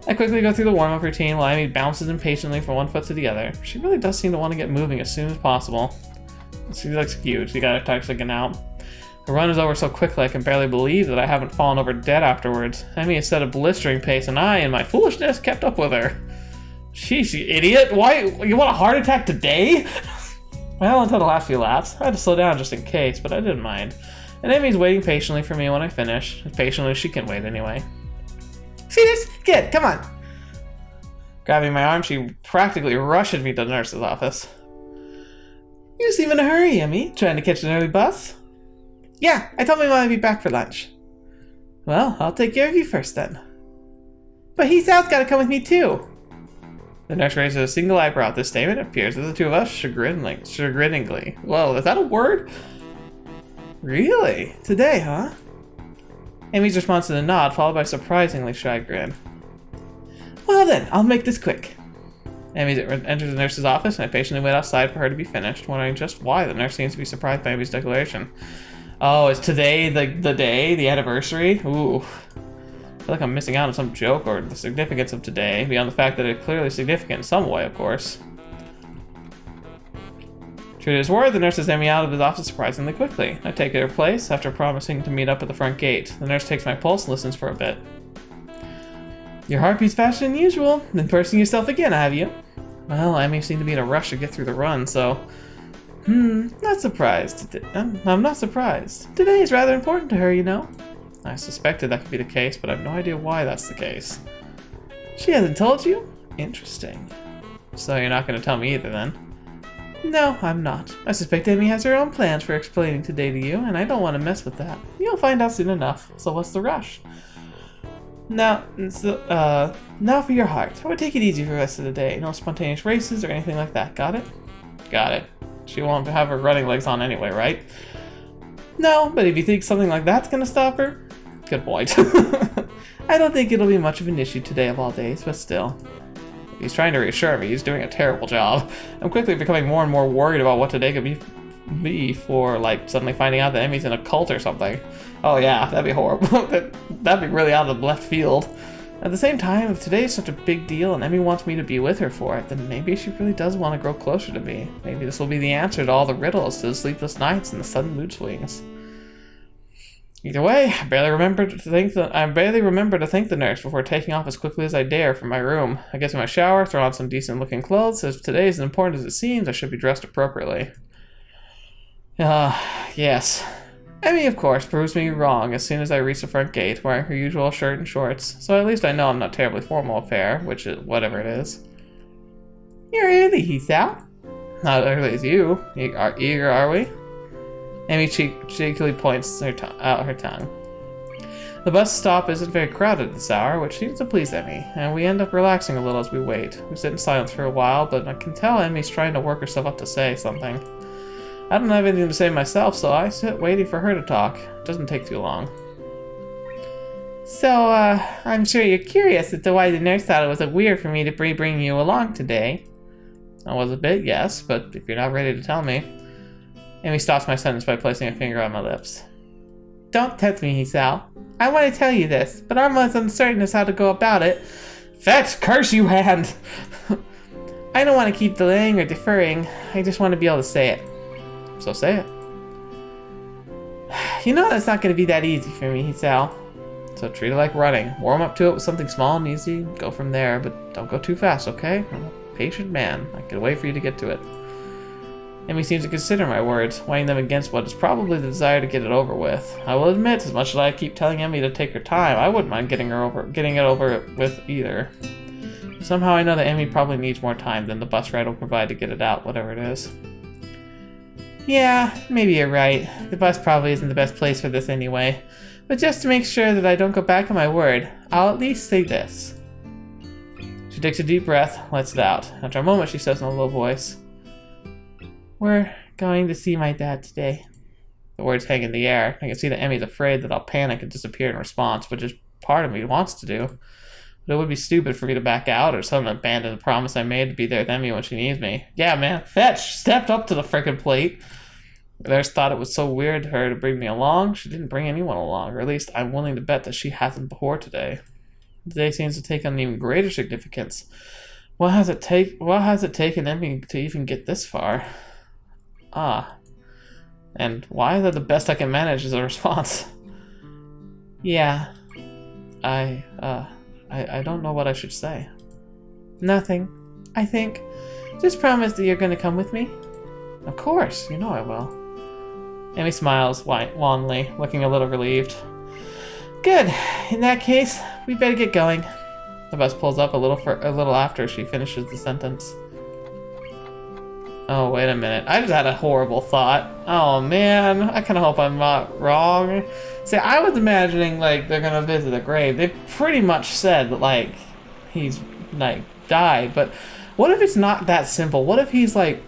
I quickly go through the warm-up routine while Emmy bounces impatiently from one foot to the other. She really does seem to want to get moving as soon as possible. She looks cute. She got her tucks looking out. The run is over so quickly I can barely believe that I haven't fallen over dead afterwards. Emmy has set a blistering pace, and I, in my foolishness, kept up with her. Sheesh, you idiot! Why? You want a heart attack today? Well, until the last few laps. I had to slow down just in case, but I didn't mind. And Amy's waiting patiently for me when I finish. As patiently as she can wait anyway. See this? Good, come on. Grabbing my arm, she practically rushes me to the nurse's office. You seem in a hurry, Emmy. Trying to catch an early bus? Yeah, I told my mom I'd be back for lunch. Well, I'll take care of you first then. But Sal's gotta come with me too. The nurse raises a single eyebrow at this statement. It appears that the two of us chagriningly. Whoa, is that a word? Really? Today, huh? Amy's response is a nod, followed by a surprisingly shy grin. Well then, I'll make this quick. Amy enters the nurse's office, and I patiently wait outside for her to be finished, wondering just why the nurse seems to be surprised by Amy's declaration. Oh, is today the day, the anniversary? Ooh. I feel like I'm missing out on some joke or the significance of today, beyond the fact that it's clearly significant in some way, of course. True to his word, the nurse has Emmy out of his office surprisingly quickly. I take her place after promising to meet up at the front gate. The nurse takes my pulse and listens for a bit. Your heart beats faster than usual. Been pursing yourself again, have you? Well, Emmy seemed to be in a rush to get through the run, so... not surprised. I'm not surprised. Today is rather important to her, you know. I suspected that could be the case, but I have no idea why that's the case. She hasn't told you? Interesting. So you're not going to tell me either, then? No, I'm not. I suspect Amy has her own plans for explaining today to you, and I don't want to mess with that. You'll find out soon enough, so what's the rush? Now for your heart. I would take it easy for the rest of the day. No spontaneous races or anything like that, got it? Got it. She won't have her running legs on anyway, right? No, but if you think something like that's gonna stop her, good point. I don't think it'll be much of an issue today of all days, but still. He's trying to reassure me. He's doing a terrible job. I'm quickly becoming more and more worried about what today could be for, like, suddenly finding out that Emmy's in a cult or something. Oh yeah, that'd be horrible. That'd be really out of the left field. At the same time, if today is such a big deal and Emmy wants me to be with her for it, then maybe she really does want to grow closer to me. Maybe this will be the answer to all the riddles, to the sleepless nights and the sudden mood swings. Either way, I barely remember to thank the nurse before taking off as quickly as I dare from my room. I get to my shower, throw on some decent-looking clothes. As today is as important as it seems, I should be dressed appropriately. Yes. Emmy, of course, proves me wrong as soon as I reach the front gate, wearing her usual shirt and shorts. So at least I know I'm not terribly formal affair, which is whatever it is. You're early, Hisao. Not early as you. Eager, are we? Emmy cheekily points out her tongue. The bus stop isn't very crowded at this hour, which seems to please Emmy, and we end up relaxing a little as we wait. We sit in silence for a while, but I can tell Emmy's trying to work herself up to say something. I don't have anything to say myself, so I sit waiting for her to talk. It doesn't take too long. So, I'm sure you're curious as to why the nurse thought it was weird for me to bring you along today. I was a bit, yes, but if you're not ready to tell me... Emmy stops my sentence by placing a finger on my lips. Don't tempt me, Hisao. I want to tell you this, but I'm as uncertain as how to go about it. Fetch, curse you, hand! I don't want to keep delaying or deferring. I just want to be able to say it. So say it. You know that's not going to be that easy for me, Hisao. So treat it like running. Warm up to it with something small and easy. Go from there, but don't go too fast, okay? I'm a patient man. I can wait for you to get to it. Emmy seems to consider my words, weighing them against what is probably the desire to get it over with. I will admit, as much as I keep telling Emmy to take her time, I wouldn't mind getting it over with either. Somehow I know that Emmy probably needs more time than the bus ride will provide to get it out, whatever it is. Yeah, maybe you're right. The bus probably isn't the best place for this anyway. But just to make sure that I don't go back on my word, I'll at least say this. She takes a deep breath, lets it out. After a moment, she says in a low voice, We're going to see my dad today. The words hang in the air. I can see that Emmy's afraid that I'll panic and disappear in response, which is part of me wants to do. But it would be stupid for me to back out or suddenly abandon the promise I made to be there with Emmy when she needs me. Yeah, man, Fetch stepped up to the frickin' plate. I just thought it was so weird of her to bring me along. She didn't bring anyone along, or at least I'm willing to bet that she hasn't before today. Today seems to take on an even greater significance. What has it taken Emmy to even get this far? And why is that the best I can manage as a response? Yeah. I don't know what I should say. Nothing. I think. Just promise that you're going to come with me. Of course, you know I will. Emmy smiles wanly, looking a little relieved. Good. In that case, we better get going. The bus pulls up a little after she finishes the sentence. Oh, wait a minute. I just had a horrible thought. Oh, man. I kind of hope I'm not wrong. See, I was imagining, like, they're going to visit a grave. They pretty much said that, like, he's, like, died. But what if it's not that simple? What if he's, like,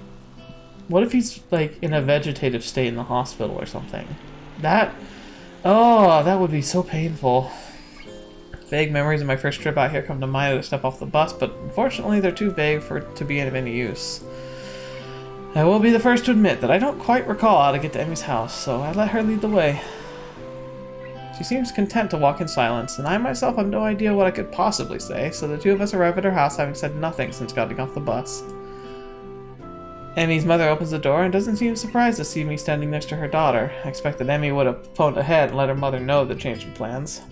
in a vegetative state in the hospital or something? That would be so painful. Vague memories of my first trip out here come to mind as I step off the bus, but unfortunately they're too vague to be of any use. I will be the first to admit that I don't quite recall how to get to Emmy's house, so I let her lead the way. She seems content to walk in silence, and I myself have no idea what I could possibly say, so the two of us arrive at her house having said nothing since getting off the bus. Emmy's mother opens the door and doesn't seem surprised to see me standing next to her daughter. I expect that Emmy would have phoned ahead and let her mother know the change in plans.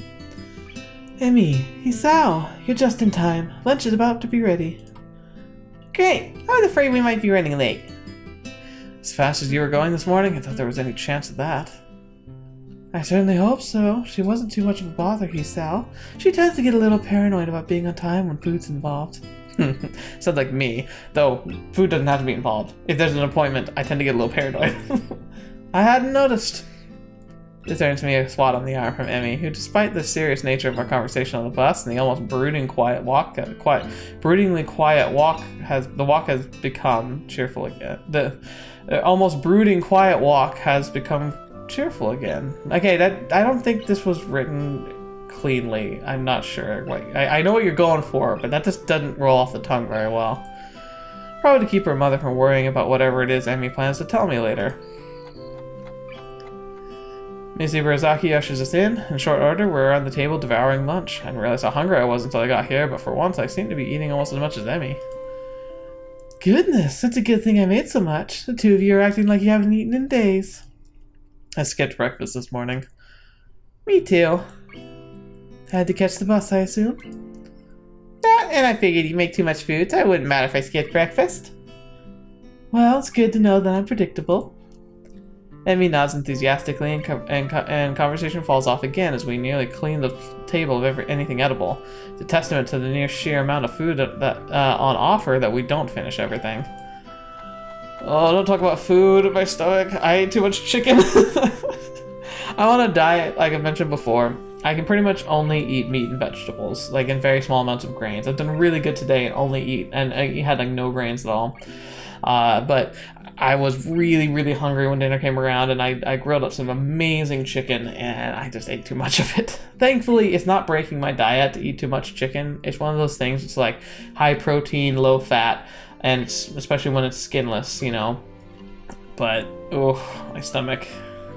Emmy, Hisao, you're just in time. Lunch is about to be ready. Great, I was afraid we might be running late. As fast as you were going this morning, I thought there was any chance of that. I certainly hope so. She wasn't too much of a bother, Hisao. She tends to get a little paranoid about being on time when food's involved. Sounds like me, though food doesn't have to be involved. If there's an appointment, I tend to get a little paranoid. I hadn't noticed. This earns me a swat on the arm from Emmy, who, despite the serious nature of our conversation on the bus and the almost broodingly quiet walk has become cheerful again. The almost brooding quiet walk has become cheerful again. Okay, I don't think this was written cleanly. I'm not sure. Like, I know what you're going for, but that just doesn't roll off the tongue very well. Probably to keep her mother from worrying about whatever it is Emmy plans to tell me later. Ms. Ibarazaki ushers us in short order, we're on the table devouring lunch. I didn't realize how hungry I was until I got here, but for once I seem to be eating almost as much as Emmy. Goodness, it's a good thing I made so much. The two of you are acting like you haven't eaten in days. I skipped breakfast this morning. Me too. Had to catch the bus, I assume? And I figured you'd make too much food, so it wouldn't matter if I skipped breakfast. Well, it's good to know that I'm predictable. Emmy nods enthusiastically, and conversation falls off again as we nearly clean the table of anything edible. It's a testament to the near sheer amount of food that on offer that we don't finish everything. Oh, don't talk about food in my stomach. I ate too much chicken. I'm on a diet, like I mentioned before. I can pretty much only eat meat and vegetables, like in very small amounts of grains. I've done really good today and only eat, and I had like no grains at all. But I was really, really hungry when dinner came around, and I grilled up some amazing chicken, and I just ate too much of it. Thankfully, it's not breaking my diet to eat too much chicken. It's one of those things, it's like high protein, low fat, and especially when it's skinless, you know. But, oh, my stomach.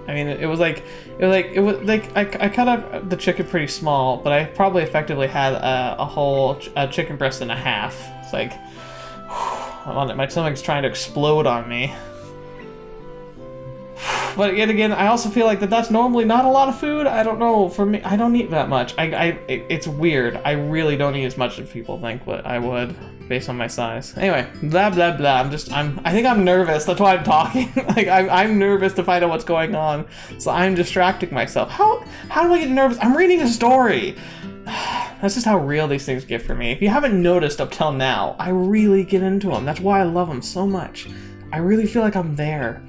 I mean, it was like I cut up the chicken pretty small, but I probably effectively had a whole chicken breast and a half. It's like, I'm on it. My stomach's trying to explode on me. But yet again, I also feel like that's normally not a lot of food. I don't know. For me, I don't eat that much. It's weird. I really don't eat as much as people think what I would, based on my size. Anyway, blah blah blah. I think I'm nervous. That's why I'm talking. Like I'm nervous to find out what's going on. So I'm distracting myself. How do I get nervous? I'm reading a story. That's just how real these things get for me. If you haven't noticed up till now, I really get into them. That's why I love them so much. I really feel like I'm there.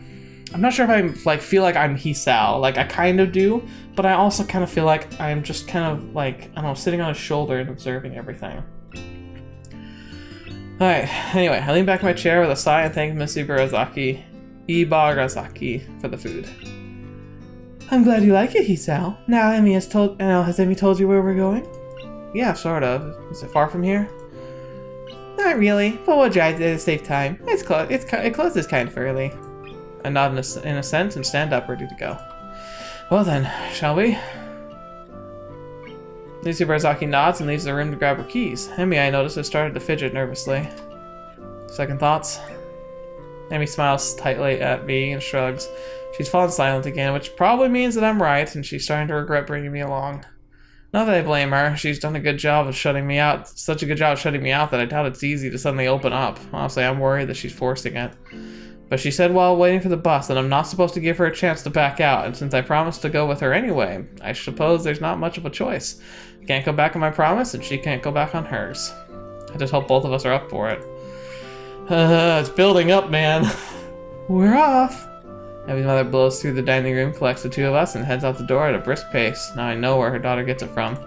I'm not sure if I feel like I'm Hisao. Like I kind of do, but I also kind of feel like I'm just kind of like, I don't know, sitting on his shoulder and observing everything. Alright, anyway, I lean back in my chair with a sigh and thank Miss Ibarazaki for the food. I'm glad you like it, Hisao. Now has Emmy told you where we're going? Yeah, sort of. Is it far from here? Not really, but we'll drive at a safe time. It's close. It closes kind of early. I nod in assent and stand up, ready to go. Well then, shall we? Lucy Barzaki nods and leaves the room to grab her keys. Emmy, I notice, has started to fidget nervously. Second thoughts? Emmy smiles tightly at me and shrugs. She's fallen silent again, which probably means that I'm right, and she's starting to regret bringing me along. Not that I blame her. She's done a good job of shutting me out. Such a good job of shutting me out that I doubt it's easy to suddenly open up. Honestly, I'm worried that she's forcing it. But she said while waiting for the bus that I'm not supposed to give her a chance to back out, and since I promised to go with her anyway, I suppose there's not much of a choice. I can't go back on my promise, and she can't go back on hers. I just hope both of us are up for it. It's building up, man. We're off. Emmy's mother blows through the dining room, collects the two of us, and heads out the door at a brisk pace. Now I know where her daughter gets it from.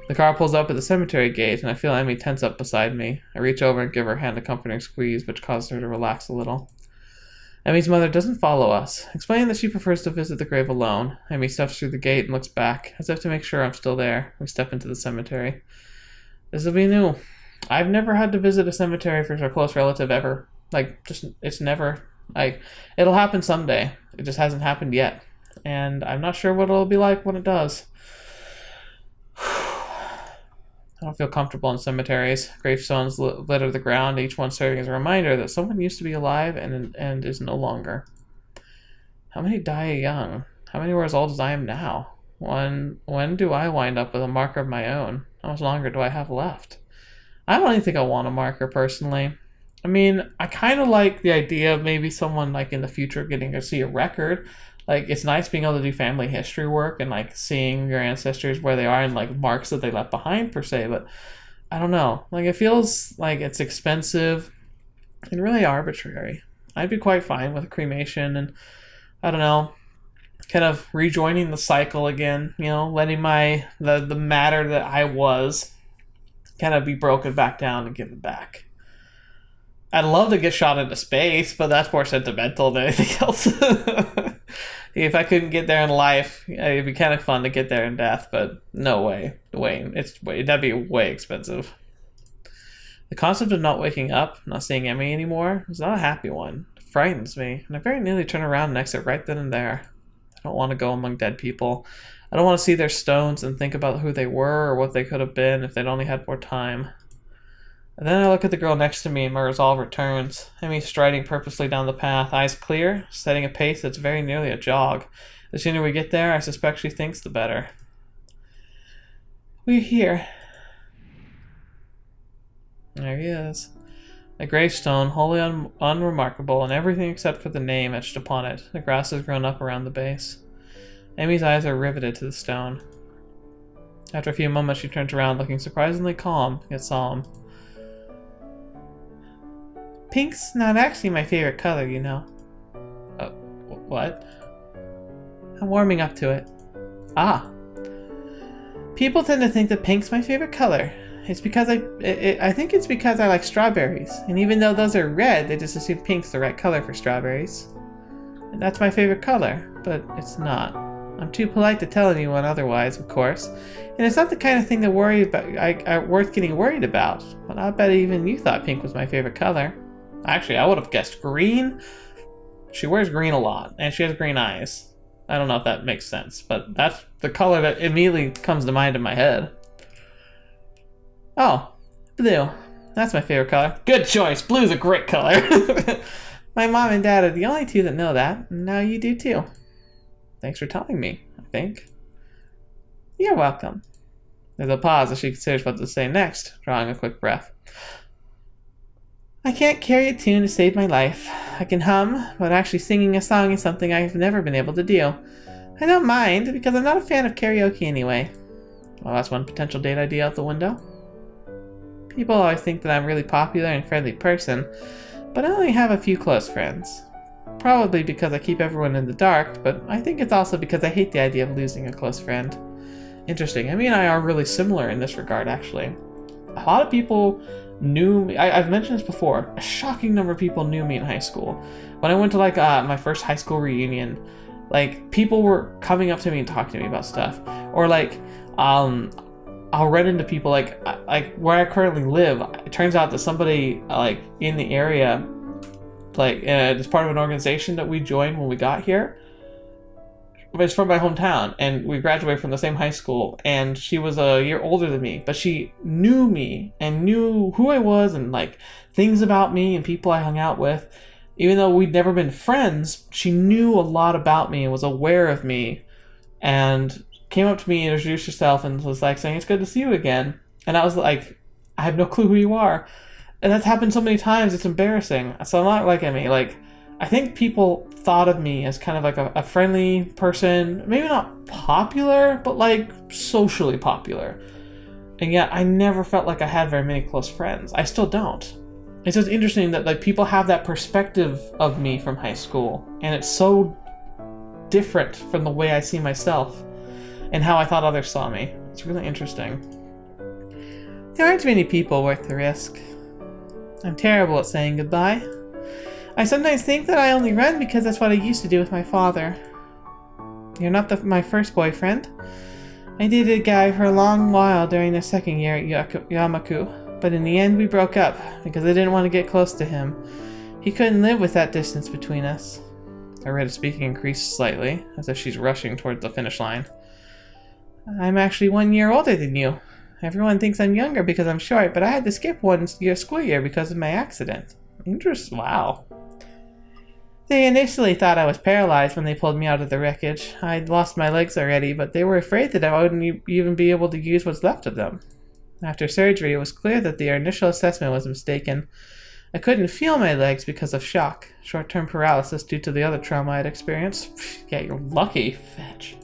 The car pulls up at the cemetery gate, and I feel Emmy tense up beside me. I reach over and give her hand a comforting squeeze, which causes her to relax a little. Emmy's mother doesn't follow us, explaining that she prefers to visit the grave alone. Emmy steps through the gate and looks back, as if to make sure I'm still there. We step into the cemetery. This will be new. I've never had to visit a cemetery for a close relative ever. It's never... it'll happen someday. It just hasn't happened yet. And I'm not sure what it'll be like when it does. I don't feel comfortable in cemeteries. Gravestones litter the ground, each one serving as a reminder that someone used to be alive and is no longer. How many die young? How many were as old as I am now? When do I wind up with a marker of my own? How much longer do I have left? I don't even think I want a marker personally. I mean, I kind of like the idea of maybe someone like in the future getting to see a record. Like, it's nice being able to do family history work and, like, seeing your ancestors where they are and, like, marks that they left behind, per se. But I don't know. Like, it feels like it's expensive and really arbitrary. I'd be quite fine with a cremation and, I don't know, kind of rejoining the cycle again. You know, letting the matter that I was kind of be broken back down and given back. I'd love to get shot into space, but that's more sentimental than anything else. If I couldn't get there in life, it'd be kind of fun to get there in death, but no way. That'd be way expensive. The concept of not waking up, not seeing Emmy anymore, is not a happy one. It frightens me, and I very nearly turn around and exit right then and there. I don't want to go among dead people. I don't want to see their stones and think about who they were or what they could have been if they'd only had more time. And then I look at the girl next to me and my resolve returns. Emmy striding purposely down the path, eyes clear, setting a pace that's very nearly a jog. The sooner we get there, I suspect she thinks the better. We're here. There he is. A gravestone, wholly unremarkable, and everything except for the name etched upon it. The grass has grown up around the base. Amy's eyes are riveted to the stone. After a few moments, she turns around, looking surprisingly calm, yet solemn. Pink's not actually my favorite color, you know. What? I'm warming up to it. Ah. People tend to think that pink's my favorite color. It's because I think it's because I like strawberries. And even though those are red, they just assume pink's the right color for strawberries. And that's my favorite color, but it's not. I'm too polite to tell anyone otherwise, of course. And it's not the kind of thing that worth getting worried about. But I bet even you thought pink was my favorite color. Actually, I would have guessed green. She wears green a lot, and she has green eyes. I don't know if that makes sense, but that's the color that immediately comes to mind in my head. Oh, blue. That's my favorite color. Good choice. Blue's a great color. My mom and dad are the only two that know that, and now you do too. Thanks for telling me, I think. You're welcome. There's a pause as she considers what to say next, drawing a quick breath. I can't carry a tune to save my life. I can hum, but actually singing a song is something I've never been able to do. I don't mind, because I'm not a fan of karaoke anyway. Well, that's one potential date idea out the window. People always think that I'm a really popular and friendly person, but I only have a few close friends. Probably because I keep everyone in the dark, but I think it's also because I hate the idea of losing a close friend. Interesting. Amy and I are really similar in this regard, actually. A lot of people knew me. I've mentioned this before. A shocking number of people knew me in high school. When I went to my first high school reunion, people were coming up to me and talking to me about stuff. Or I'll run into people like where I currently live. It turns out that somebody in the area, as part of an organization that we joined when we got here, was from my hometown, and we graduated from the same high school. And she was a year older than me, but she knew me and knew who I was and things about me and people I hung out with. Even though we'd never been friends, she knew a lot about me and was aware of me, and came up to me and introduced herself and was saying, it's good to see you again. And I was like, I have no clue who you are. And that's happened so many times, it's embarrassing. So I'm not like Emmy. I think people thought of me as kind of a friendly person, maybe not popular, but socially popular. And yet I never felt like I had very many close friends. I still don't. It's just interesting that people have that perspective of me from high school, and it's so different from the way I see myself and how I thought others saw me. It's really interesting. There aren't many people worth the risk. I'm terrible at saying goodbye. I sometimes think that I only run because that's what I used to do with my father. You're not my first boyfriend. I dated a guy for a long while during the second year at Yamaku, but in the end we broke up because I didn't want to get close to him. He couldn't live with that distance between us. Her rate of speaking increased slightly, as if she's rushing towards the finish line. I'm actually 1 year older than you. Everyone thinks I'm younger because I'm short, but I had to skip school year because of my accident. Wow. They initially thought I was paralyzed when they pulled me out of the wreckage. I'd lost my legs already, but they were afraid that I wouldn't even be able to use what's left of them. After surgery, it was clear that their initial assessment was mistaken. I couldn't feel my legs because of shock, short-term paralysis due to the other trauma I'd experienced. Yeah, you're lucky, fetch.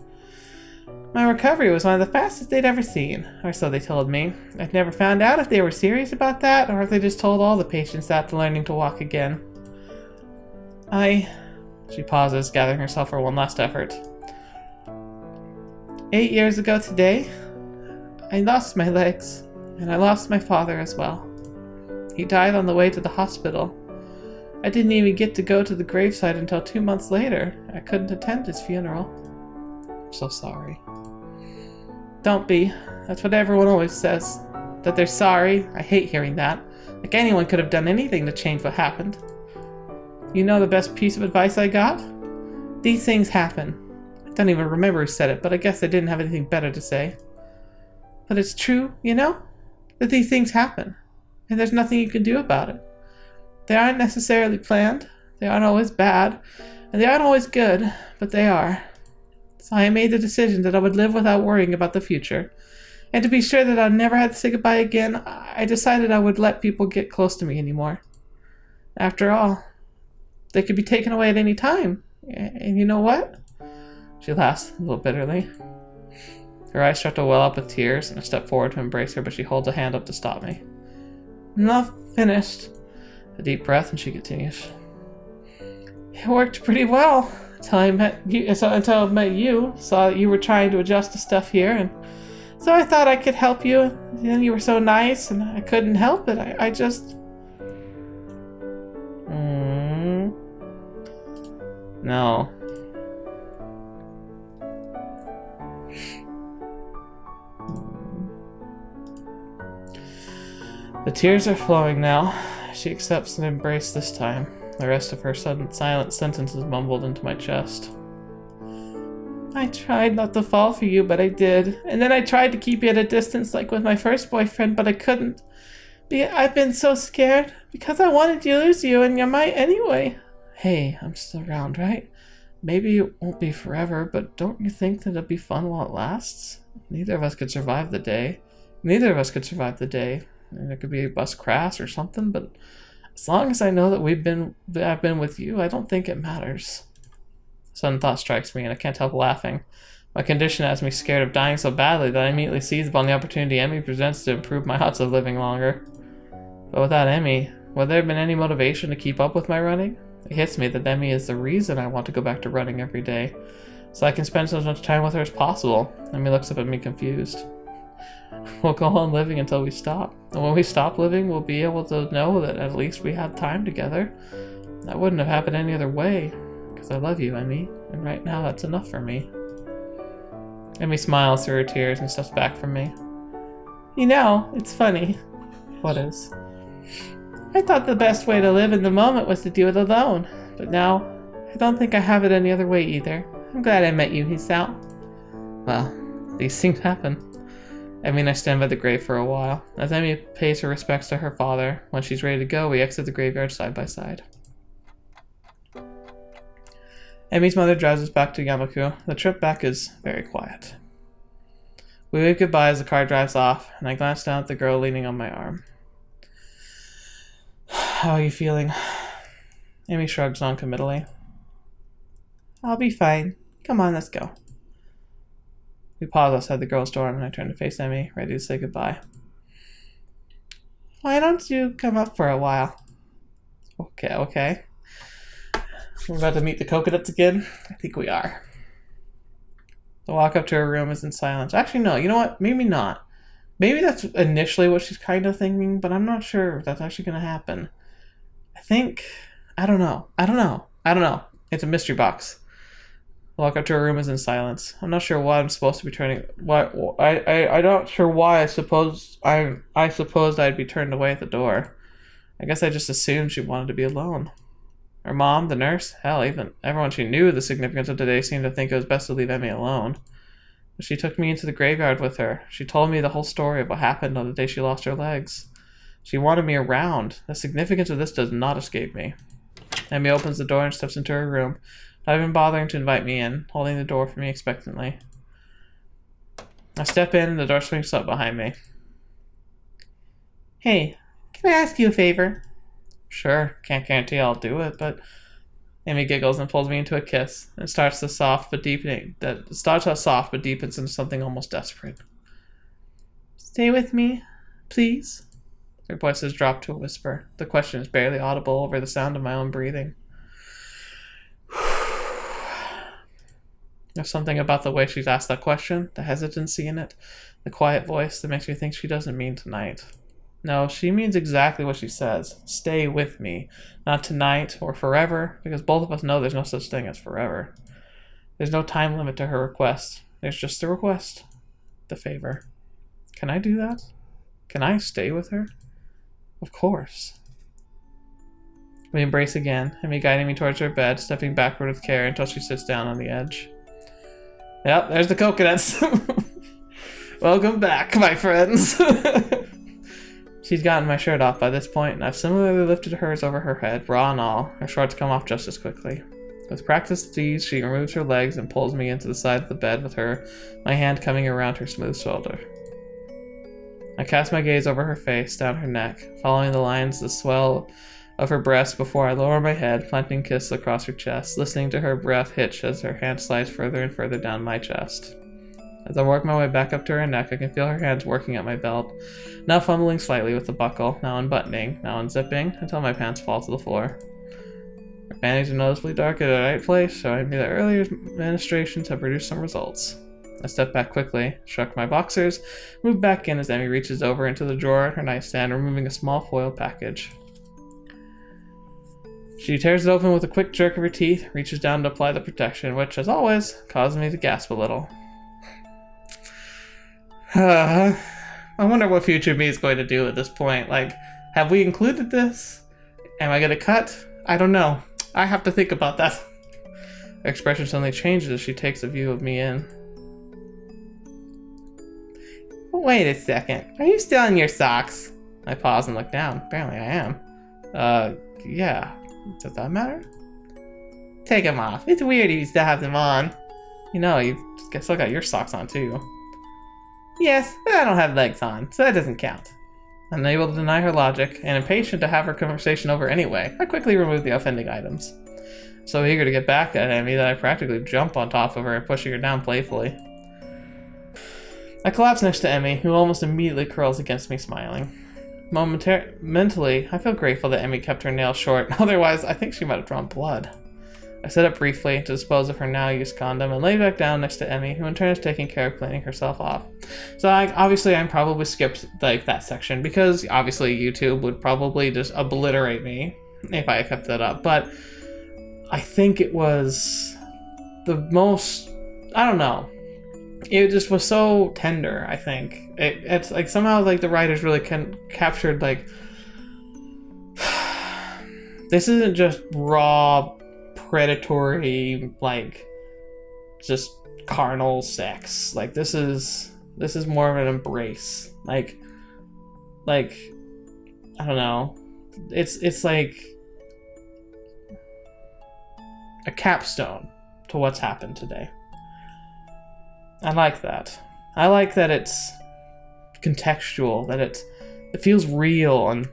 My recovery was one of the fastest they'd ever seen, or so they told me. I've never found out if they were serious about that, or if they just told all the patients that after learning to walk again. She pauses, gathering herself for one last effort. 8 years ago today, I lost my legs, and I lost my father as well. He died on the way to the hospital. I didn't even get to go to the gravesite until 2 months later. I couldn't attend his funeral. I'm so sorry. Don't be. That's what everyone always says. That they're sorry. I hate hearing that. Like anyone could have done anything to change what happened. You know the best piece of advice I got? These things happen. I don't even remember who said it, but I guess I didn't have anything better to say. But it's true, that these things happen, and there's nothing you can do about it. They aren't necessarily planned, they aren't always bad, and they aren't always good, but they are. So I made the decision that I would live without worrying about the future. And to be sure that I'd never have to say goodbye again, I decided I would let people get close to me anymore. After all, they could be taken away at any time. And you know what? She laughs a little bitterly. Her eyes start to well up with tears, and I step forward to embrace her, but she holds a hand up to stop me. I'm not finished. A deep breath, and she continues. It worked pretty well until I met you. Saw that you were trying to adjust to stuff here, and so I thought I could help you. And then you were so nice, and I couldn't help it. I just. No. The tears are flowing now. She accepts an embrace this time. The rest of her sudden silent sentences mumbled into my chest. I tried not to fall for you, but I did. And then I tried to keep you at a distance like with my first boyfriend, but I couldn't. I've been so scared because I wanted to lose you and you might anyway. Hey, I'm still around, right? Maybe it won't be forever, but don't you think that it'll be fun while it lasts? Neither of us could survive the day. And it could be a bus crash or something, but as long as I know that I've been with you, I don't think it matters. A sudden thought strikes me, and I can't help laughing. My condition has me scared of dying so badly that I immediately seize upon the opportunity Emmy presents to improve my odds of living longer. But without Emmy, would there have been any motivation to keep up with my running? It hits me that Emmy is the reason I want to go back to running every day, so I can spend as much time with her as possible. Emmy looks up at me confused. We'll go on living until we stop. And when we stop living, we'll be able to know that at least we had time together. That wouldn't have happened any other way. Because I love you, Emmy. And right now, that's enough for me. Emmy smiles through her tears and steps back from me. You know, it's funny. What is? I thought the best way to live in the moment was to do it alone. But now, I don't think I have it any other way either. I'm glad I met you, Hisao. Well, these things happen. Emmy and I stand by the grave for a while. As Emmy pays her respects to her father, when she's ready to go, we exit the graveyard side by side. Emmy's mother drives us back to Yamaku. The trip back is very quiet. We wave goodbye as the car drives off, and I glance down at the girl leaning on my arm. How are you feeling? Emmy shrugs non-committally. I'll be fine. Come on, let's go. We pause outside the girl's door, and I turn to face Emmy, ready to say goodbye. Why don't you come up for a while? Okay. We're about to meet the coconuts again? I think we are. The walk up to her room is in silence. Actually, no, you know what? Maybe not. Maybe that's initially what she's kind of thinking, but I'm not sure if that's actually going to happen. I don't know. It's a mystery box. The walk up to her room is in silence. I'm not sure why I'm supposed to be turning. I'm not sure why I supposed I'd be turned away at the door. I guess I just assumed she wanted to be alone. Her mom, the nurse, hell, even everyone she knew the significance of today seemed to think it was best to leave Emmy alone. But she took me into the graveyard with her. She told me the whole story of what happened on the day she lost her legs. She wanted me around. The significance of this does not escape me. Emmy opens the door and steps into her room, not even bothering to invite me in, holding the door for me expectantly. I step in and the door swings shut behind me. Hey, can I ask you a favor? Sure, can't guarantee I'll do it, but Emmy giggles and pulls me into a kiss. It starts out soft but deepens into something almost desperate. Stay with me, please. Her voice has dropped to a whisper. The question is barely audible over the sound of my own breathing. There's something about the way she's asked that question, the hesitancy in it, the quiet voice that makes me think she doesn't mean tonight. No, she means exactly what she says. Stay with me. Not tonight or forever, because both of us know there's no such thing as forever. There's no time limit to her request. There's just the request. The favor. Can I do that? Can I stay with her? Of course. We embrace again, Emmy guiding me towards her bed, stepping backward with care until she sits down on the edge. Yep, there's the coconuts. Welcome back, my friends. She's gotten my shirt off by this point, and I've similarly lifted hers over her head, bra and all. Her shorts come off just as quickly. With practiced ease, she removes her legs and pulls me into the side of the bed with my hand coming around her smooth shoulder. I cast my gaze over her face, down her neck, following the lines of the swell of her breast before I lower my head, planting kisses across her chest, listening to her breath hitch as her hand slides further and further down my chest. As I work my way back up to her neck, I can feel her hands working at my belt, now fumbling slightly with the buckle, now unbuttoning, now unzipping, until my pants fall to the floor. Her panties are noticeably dark at the right place, showing me that earlier administrations have produced some results. I step back quickly, shrug my boxers, move back in as Emmy reaches over into the drawer at her nightstand, removing a small foil package. She tears it open with a quick jerk of her teeth, reaches down to apply the protection, which, as always, causes me to gasp a little. I wonder what future me is going to do at this point. Like, have we included this? Am I going to cut? I don't know. I have to think about that. Her expression suddenly changes as she takes a view of me in. Wait a second. Are you still in your socks? I pause and look down. Apparently I am. Yeah. Does that matter? Take them off. It's weird if you still have them on. You know, you've still got your socks on too. Yes, but I don't have legs on, so that doesn't count. Unable to deny her logic, and impatient to have her conversation over anyway, I quickly remove the offending items. So eager to get back at Emmy that I practically jump on top of her, pushing her down playfully. I collapse next to Emmy, who almost immediately curls against me, smiling. Mentally, I feel grateful that Emmy kept her nails short, otherwise I think she might have drawn blood. I set up briefly to dispose of her now-used condom and lay back down next to Emmy, who in turn is taking care of cleaning herself off. So obviously I probably skipped like that section, because obviously YouTube would probably just obliterate me if I kept that up, but I think it was the most, I don't know, it just was so tender. I think it's like somehow like the writers really captured like this isn't just raw predatory like just carnal sex. Like this is more of an embrace. Like I don't know, it's like a capstone to what's happened today. I like that. I like that it's contextual, that it feels real, and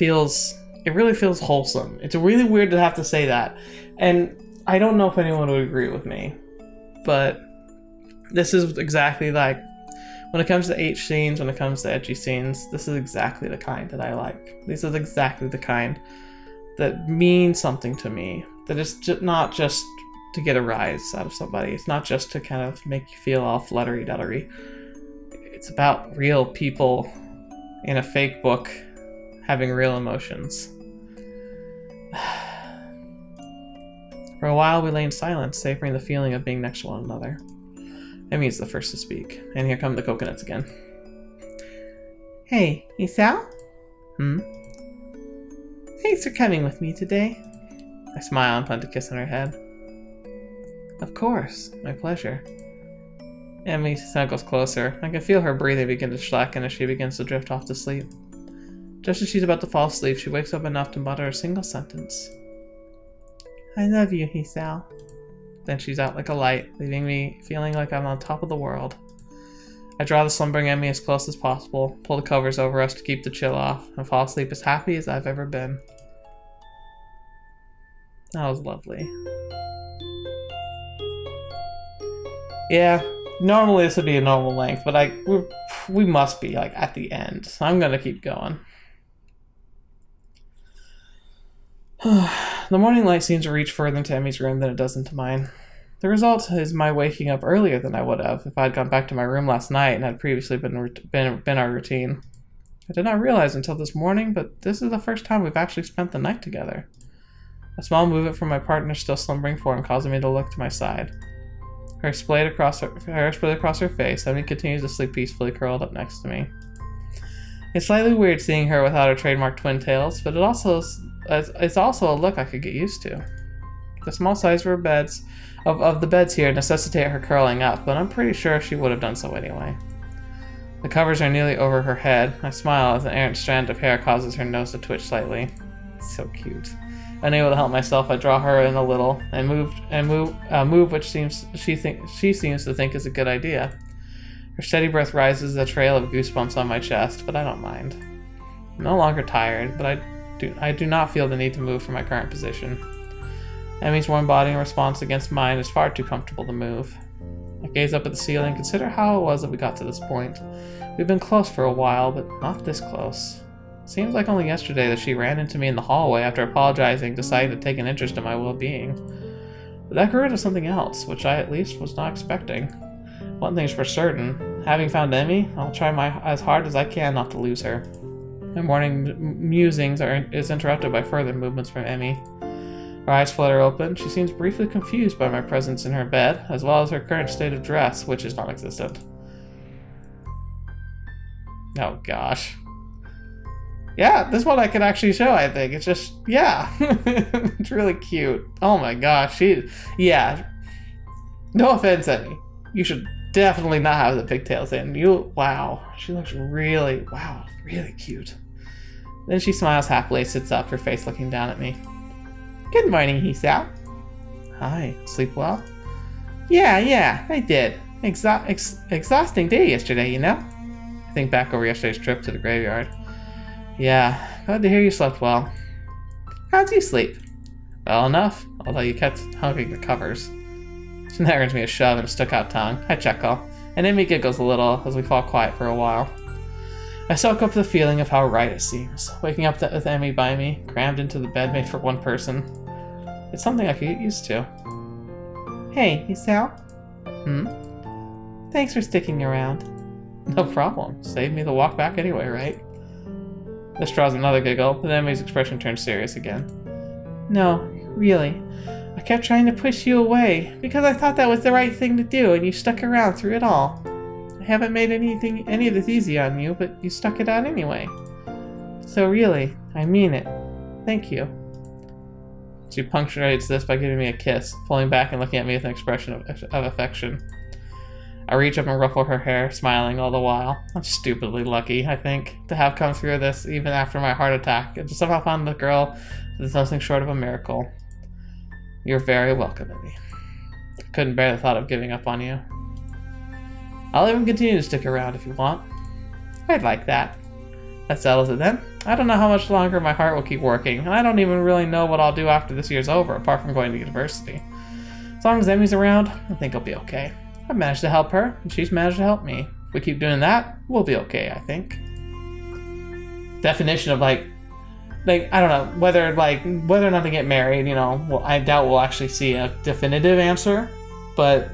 it really feels wholesome. It's really weird to have to say that, and I don't know if anyone would agree with me, but this is exactly like, when it comes to H scenes, when it comes to edgy scenes, this is exactly the kind that I like. This is exactly the kind that means something to me, that it's not just to get a rise out of somebody. It's not just to kind of make you feel all fluttery-duttery. It's about real people in a fake book having real emotions. For a while we lay in silence, savoring the feeling of being next to one another. Emmy is the first to speak, and here come the coconuts again. Hey, Isao? Thanks for coming with me today. I smile and plant a kiss on her head. Of course, my pleasure. Emmy snuggles closer. I can feel her breathing begin to slacken as she begins to drift off to sleep. Just as she's about to fall asleep, she wakes up enough to mutter a single sentence. I love you, Hisao. Then she's out like a light, leaving me feeling like I'm on top of the world. I draw the slumbering Emmy as close as possible, pull the covers over us to keep the chill off, and fall asleep as happy as I've ever been. That was lovely. Yeah, normally this would be a normal length, but we must be like at the end, so I'm gonna keep going. The morning light seems to reach further into Emmy's room than it does into mine. The result is my waking up earlier than I would have if I had gone back to my room last night and had previously been our routine. I did not realize until this morning, but this is the first time we've actually spent the night together. A small movement from my partner's still slumbering form causing me to look to my side. Her splayed across her face, Emmy continues to sleep peacefully curled up next to me. It's slightly weird seeing her without her trademark twin tails, but it's also a look I could get used to. The small size of her beds, of the beds here, necessitate her curling up, but I'm pretty sure she would have done so anyway. The covers are nearly over her head. I smile as an errant strand of hair causes her nose to twitch slightly. It's so cute. Unable to help myself, I draw her in a little and move, which she seems to think is a good idea. Her steady breath rises a trail of goosebumps on my chest, but I don't mind. I'm no longer tired, but I do not feel the need to move from my current position. Emmy's warm body in response against mine is far too comfortable to move. I gaze up at the ceiling and consider how it was that we got to this point. We've been close for a while, but not this close. It seems like only yesterday that she ran into me in the hallway after apologizing, deciding to take an interest in my well-being. But that grew into something else, which I at least was not expecting. One thing's for certain, having found Emmy, I'll try as hard as I can not to lose her. My morning musings is interrupted by further movements from Emmy. Her eyes flutter open. She seems briefly confused by my presence in her bed, as well as her current state of dress, which is non-existent. Oh gosh. Yeah, this one I could actually show, I think. It's just, yeah. It's really cute. Oh my gosh. Yeah. No offense, Emmy. You should definitely not have the pigtails in. Wow. She looks really cute. Then she smiles happily, sits up, her face looking down at me. Good morning, Hisao. Hi. Sleep well? Yeah, I did. Exhausting day yesterday, you know? I think back over yesterday's trip to the graveyard. Yeah, glad to hear you slept well. How'd you sleep? Well enough, although you kept hugging the covers. She earns me a shove and a stuck-out tongue. I chuckle, and Emmy giggles a little as we fall quiet for a while. I soak up the feeling of how right it seems, waking up with Emmy by me, crammed into the bed made for one person. It's something I could get used to. Hey, Hisao? Thanks for sticking around. No problem. Saved me the walk back anyway, right? This draws another giggle, but Emmy's expression turns serious again. No, really. I kept trying to push you away, because I thought that was the right thing to do, and you stuck around through it all. I haven't made any of this easy on you, but you stuck it out anyway. So really, I mean it. Thank you. She punctuates this by giving me a kiss, pulling back and looking at me with an expression of affection. I reach up and ruffle her hair, smiling all the while. I'm stupidly lucky, I think, to have come through this even after my heart attack, and to somehow find the girl that's nothing short of a miracle. You're very welcome, Emmy. I couldn't bear the thought of giving up on you. I'll even continue to stick around if you want. I'd like that. That settles it then. I don't know how much longer my heart will keep working, and I don't even really know what I'll do after this year's over, apart from going to university. As long as Emmy's around, I think I'll be okay. I've managed to help her, and she's managed to help me. If we keep doing that, we'll be okay, I think. Definition of I don't know, whether or not to get married, well, I doubt we'll actually see a definitive answer, but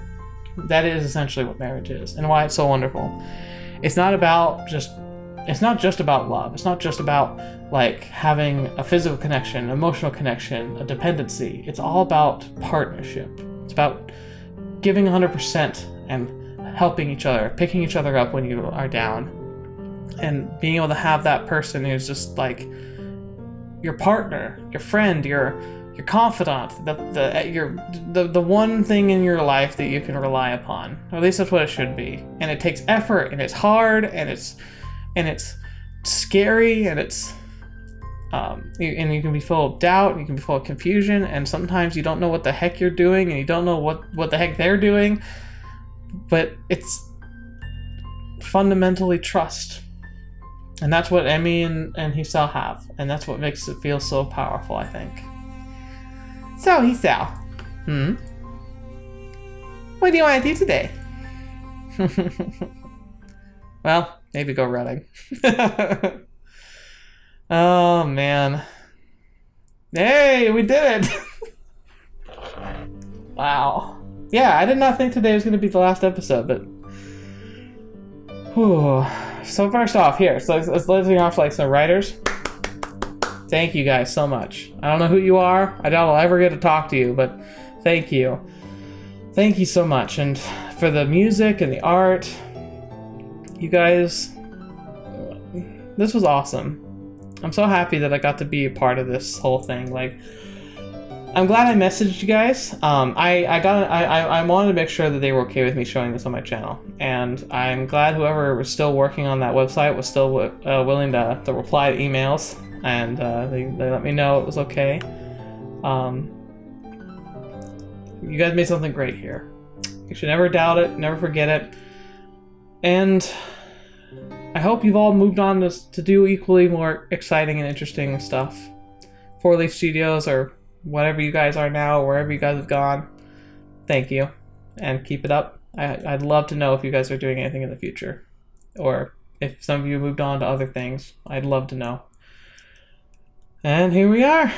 that is essentially what marriage is, and why it's so wonderful. It's not just about love. It's not just about having a physical connection, emotional connection, a dependency. It's all about partnership. It's about giving 100% and helping each other, picking each other up when you are down, and being able to have that person who's just your partner, your friend, your confidant, the one thing in your life that you can rely upon. Or at least that's what it should be. And it takes effort, and it's hard, and it's scary, and you can be full of doubt, and you can be full of confusion, and sometimes you don't know what the heck you're doing, and you don't know what the heck they're doing, but it's fundamentally trust. And that's what Emmy and Hisao have, and that's what makes it feel so powerful, I think. So, Hisao, what do you want to do today? Well, maybe go running. Oh, man. Hey, we did it! Wow. Yeah, I did not think today was going to be the last episode, but... Whew. So first off, here, so let's letting off some writers. Thank you guys so much. I don't know who you are. I doubt I'll ever get to talk to you, but thank you. Thank you so much. And for the music and the art, you guys, this was awesome. I'm so happy that I got to be a part of this whole thing. I'm glad I messaged you guys. I wanted to make sure that they were okay with me showing this on my channel, and I'm glad whoever was still working on that website was still willing to reply to emails, and they let me know it was okay. You guys made something great here. You should never doubt it, never forget it. And I hope you've all moved on to do equally more exciting and interesting stuff. 4-Leaf Studios, or whatever you guys are now, wherever you guys have gone, thank you. And keep it up. I'd love to know if you guys are doing anything in the future. Or if some of you moved on to other things. I'd love to know. And here we are.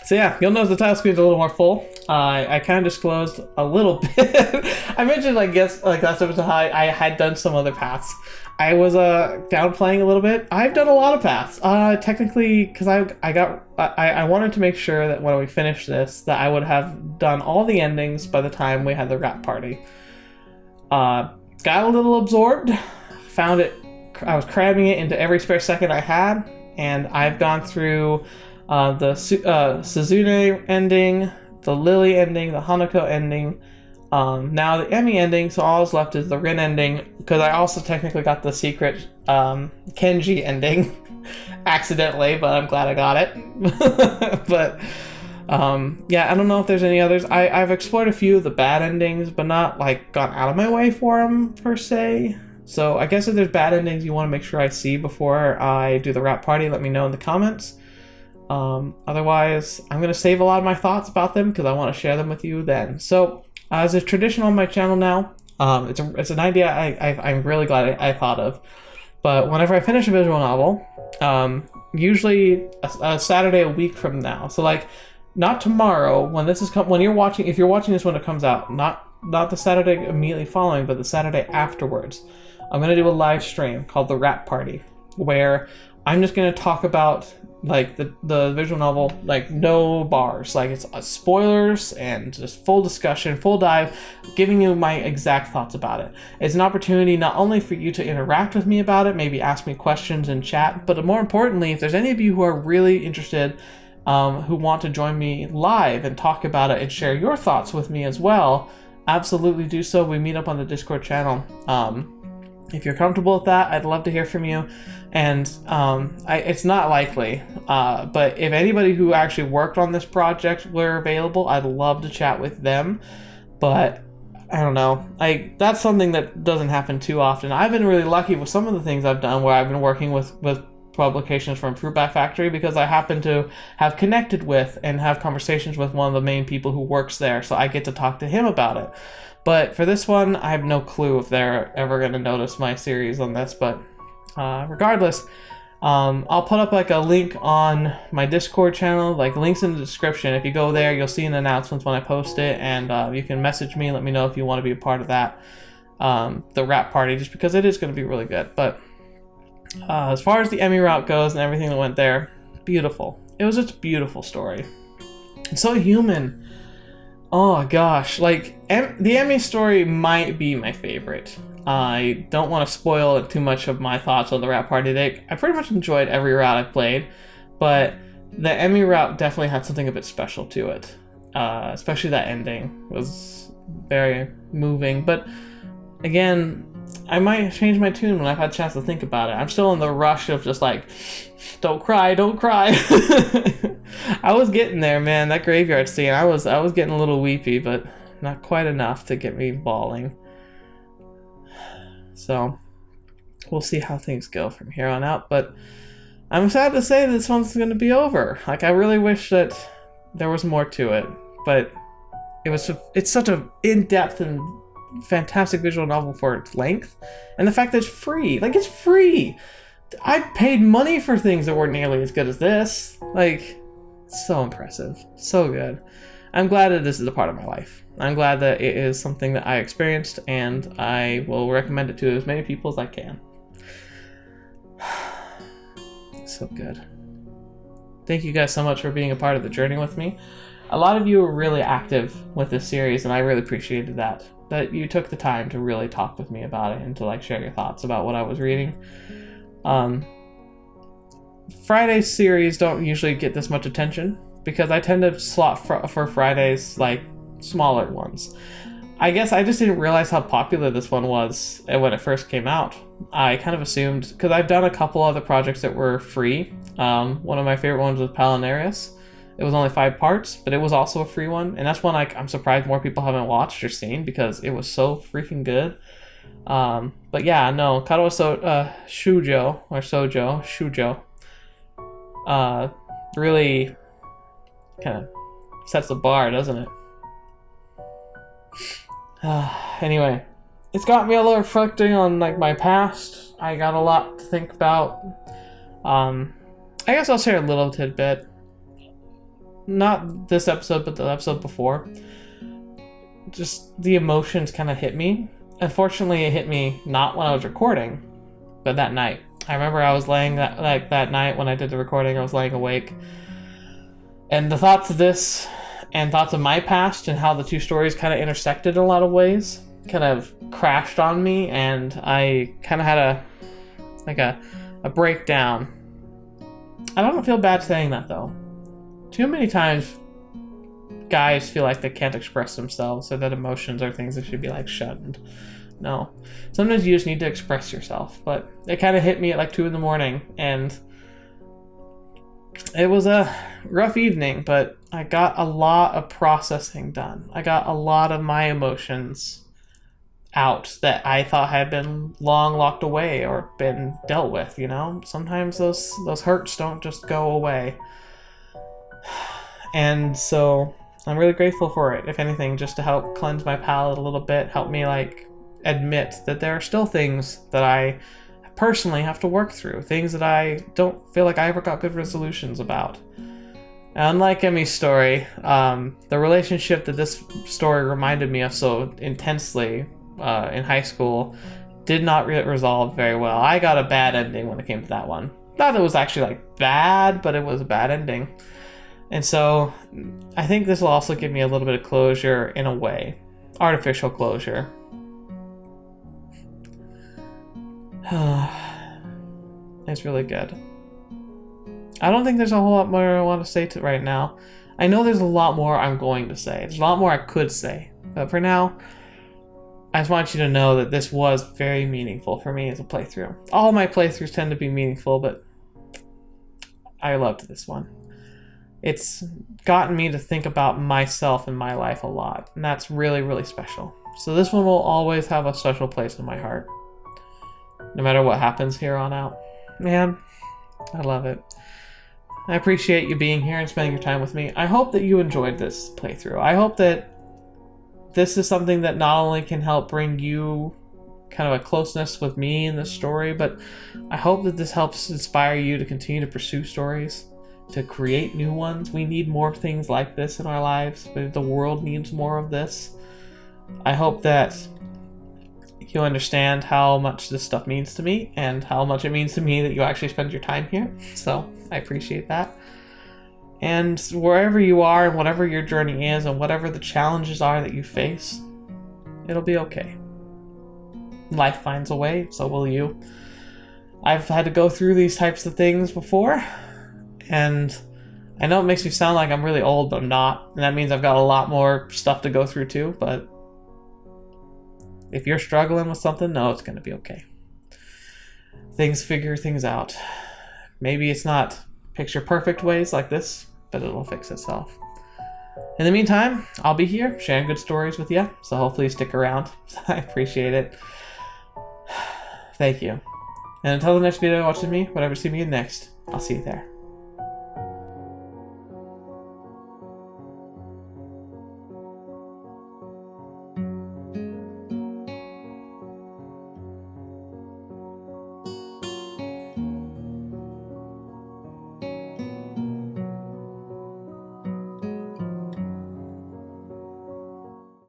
So yeah, you'll notice the title screen's a little more full. I kind of disclosed a little bit. I mentioned, I guess, like last episode, how I had done some other paths. I was downplaying a little bit. I've done a lot of paths. Technically, because I wanted to make sure that when we finished this, that I would have done all the endings by the time we had the wrap party. Got a little absorbed. Found it. I was cramming it into every spare second I had, and I've gone through the Suzune ending, the Lily ending, the Hanako ending, now the Emmy ending, so all that's left is the Rin ending, because I also technically got the secret Kenji ending accidentally, but I'm glad I got it. But yeah, I don't know if there's any others. I've explored a few of the bad endings, but not like gone out of my way for them per se. So I guess if there's bad endings you want to make sure I see before I do the wrap party, let me know in the comments. Otherwise, I'm going to save a lot of my thoughts about them because I want to share them with you then. So, as a tradition on my channel now, it's an idea I'm really glad I thought of. But whenever I finish a visual novel, usually a Saturday a week from now. So like, not tomorrow when this is when you're watching. If you're watching this when it comes out, not the Saturday immediately following, but the Saturday afterwards, I'm going to do a live stream called The Wrap Party, where I'm just going to talk about like the visual novel, like no bars, like it's spoilers and just full discussion, full dive, giving you my exact thoughts about it. It's an opportunity not only for you to interact with me about it, maybe ask me questions in chat, but more importantly, if there's any of you who are really interested, who want to join me live and talk about it and share your thoughts with me as well, absolutely do so. We meet up on the Discord channel. If you're comfortable with that, I'd love to hear from you. And it's not likely, but if anybody who actually worked on this project were available, I'd love to chat with them. But I don't know, that's something that doesn't happen too often. I've been really lucky with some of the things I've done where I've been working with publications from Fruit Bat Factory, because I happen to have connected with and have conversations with one of the main people who works there, so I get to talk to him about it. But for this one, I have no clue if they're ever going to notice my series on this, but regardless, I'll put up like a link on my Discord channel, like links in the description. If you go there, you'll see an announcement when I post it, and you can message me, let me know if you want to be a part of that, the wrap party, just because it is going to be really good. But as far as the Emmy route goes and everything that went there, beautiful. It was just a beautiful story. It's so human. Oh gosh, like the Emmy story might be my favorite. I don't want to spoil too much of my thoughts on the wrap party. I pretty much enjoyed every route I played, but the Emmy route definitely had something a bit special to it. Especially that ending was very moving. But again, I might change my tune when I've had a chance to think about it. I'm still in the rush of just like, don't cry, don't cry. I was getting there, man. That graveyard scene, I was getting a little weepy, but not quite enough to get me bawling. So we'll see how things go from here on out. But I'm sad to say this one's going to be over. Like, I really wish that there was more to it, but it's such an in-depth and fantastic visual novel for its length, and the fact that it's free. Like, it's free. I paid money for things that weren't nearly as good as this. Like, so impressive, so good. I'm glad that this is a part of my life. I'm glad that it is something that I experienced, and I will recommend it to as many people as I can. So good. Thank you guys so much for being a part of the journey with me. A lot of you were really active with this series, and I really appreciated that you took the time to really talk with me about it and to like share your thoughts about what I was reading. Friday's series don't usually get this much attention because I tend to slot for Fridays like smaller ones. I guess I just didn't realize how popular this one was when it first came out. I kind of assumed, because I've done a couple other projects that were free. One of my favorite ones was Palinarius, It was only 5 parts, but it was also a free one, and that's one I'm surprised more people haven't watched or seen because it was so freaking good. But yeah, no, Katawa Shoujo, really kind of sets the bar, doesn't it? Anyway, it's got me a little reflecting on like my past. I got a lot to think about. I guess I'll share a little tidbit. Not this episode, but the episode before. Just the emotions kind of hit me. Unfortunately, it hit me not when I was recording, but that night. I remember I was laying that night when I did the recording, I was laying awake. And the thoughts of this and thoughts of my past and how the two stories kind of intersected in a lot of ways kind of crashed on me, and I kind of had a breakdown. I don't feel bad saying that though. Too many times guys feel like they can't express themselves, or that emotions are things that should be like shunned. No. Sometimes you just need to express yourself. But it kind of hit me at like 2 a.m, and it was a rough evening, but I got a lot of processing done. I got a lot of my emotions out that I thought had been long locked away or been dealt with, you know? Sometimes those hurts don't just go away. And so I'm really grateful for it, if anything, just to help cleanse my palate a little bit, help me like admit that there are still things that I personally have to work through, things that I don't feel like I ever got good resolutions about. Unlike Emmy's story, the relationship that this story reminded me of so intensely in high school did not resolve very well. I got a bad ending when it came to that one. Not that it was actually like bad, but it was a bad ending. And so I think this will also give me a little bit of closure in a way. Artificial closure. It's really good. I don't think there's a whole lot more I want to say right now. I know there's a lot more I'm going to say. There's a lot more I could say. But for now, I just want you to know that this was very meaningful for me as a playthrough. All my playthroughs tend to be meaningful, but I loved this one. It's gotten me to think about myself and my life a lot, and that's really, really special. So this one will always have a special place in my heart, no matter what happens here on out. Man, I love it. I appreciate you being here and spending your time with me. I hope that you enjoyed this playthrough. I hope that this is something that not only can help bring you kind of a closeness with me in this story, but I hope that this helps inspire you to continue to pursue stories, to create new ones. We need more things like this in our lives. The world needs more of this. I hope that you understand how much this stuff means to me and how much it means to me that you actually spend your time here. So I appreciate that. And wherever you are and whatever your journey is and whatever the challenges are that you face, it'll be okay. Life finds a way, so will you. I've had to go through these types of things before, and I know it makes me sound like I'm really old, but I'm not. And that means I've got a lot more stuff to go through too, but if you're struggling with something, no, it's going to be okay. Figure things out. Maybe it's not picture perfect ways like this, but it'll fix itself. In the meantime, I'll be here sharing good stories with you, so hopefully you stick around. I appreciate it. Thank you. And until the next video watching me, whatever see me in next, I'll see you there.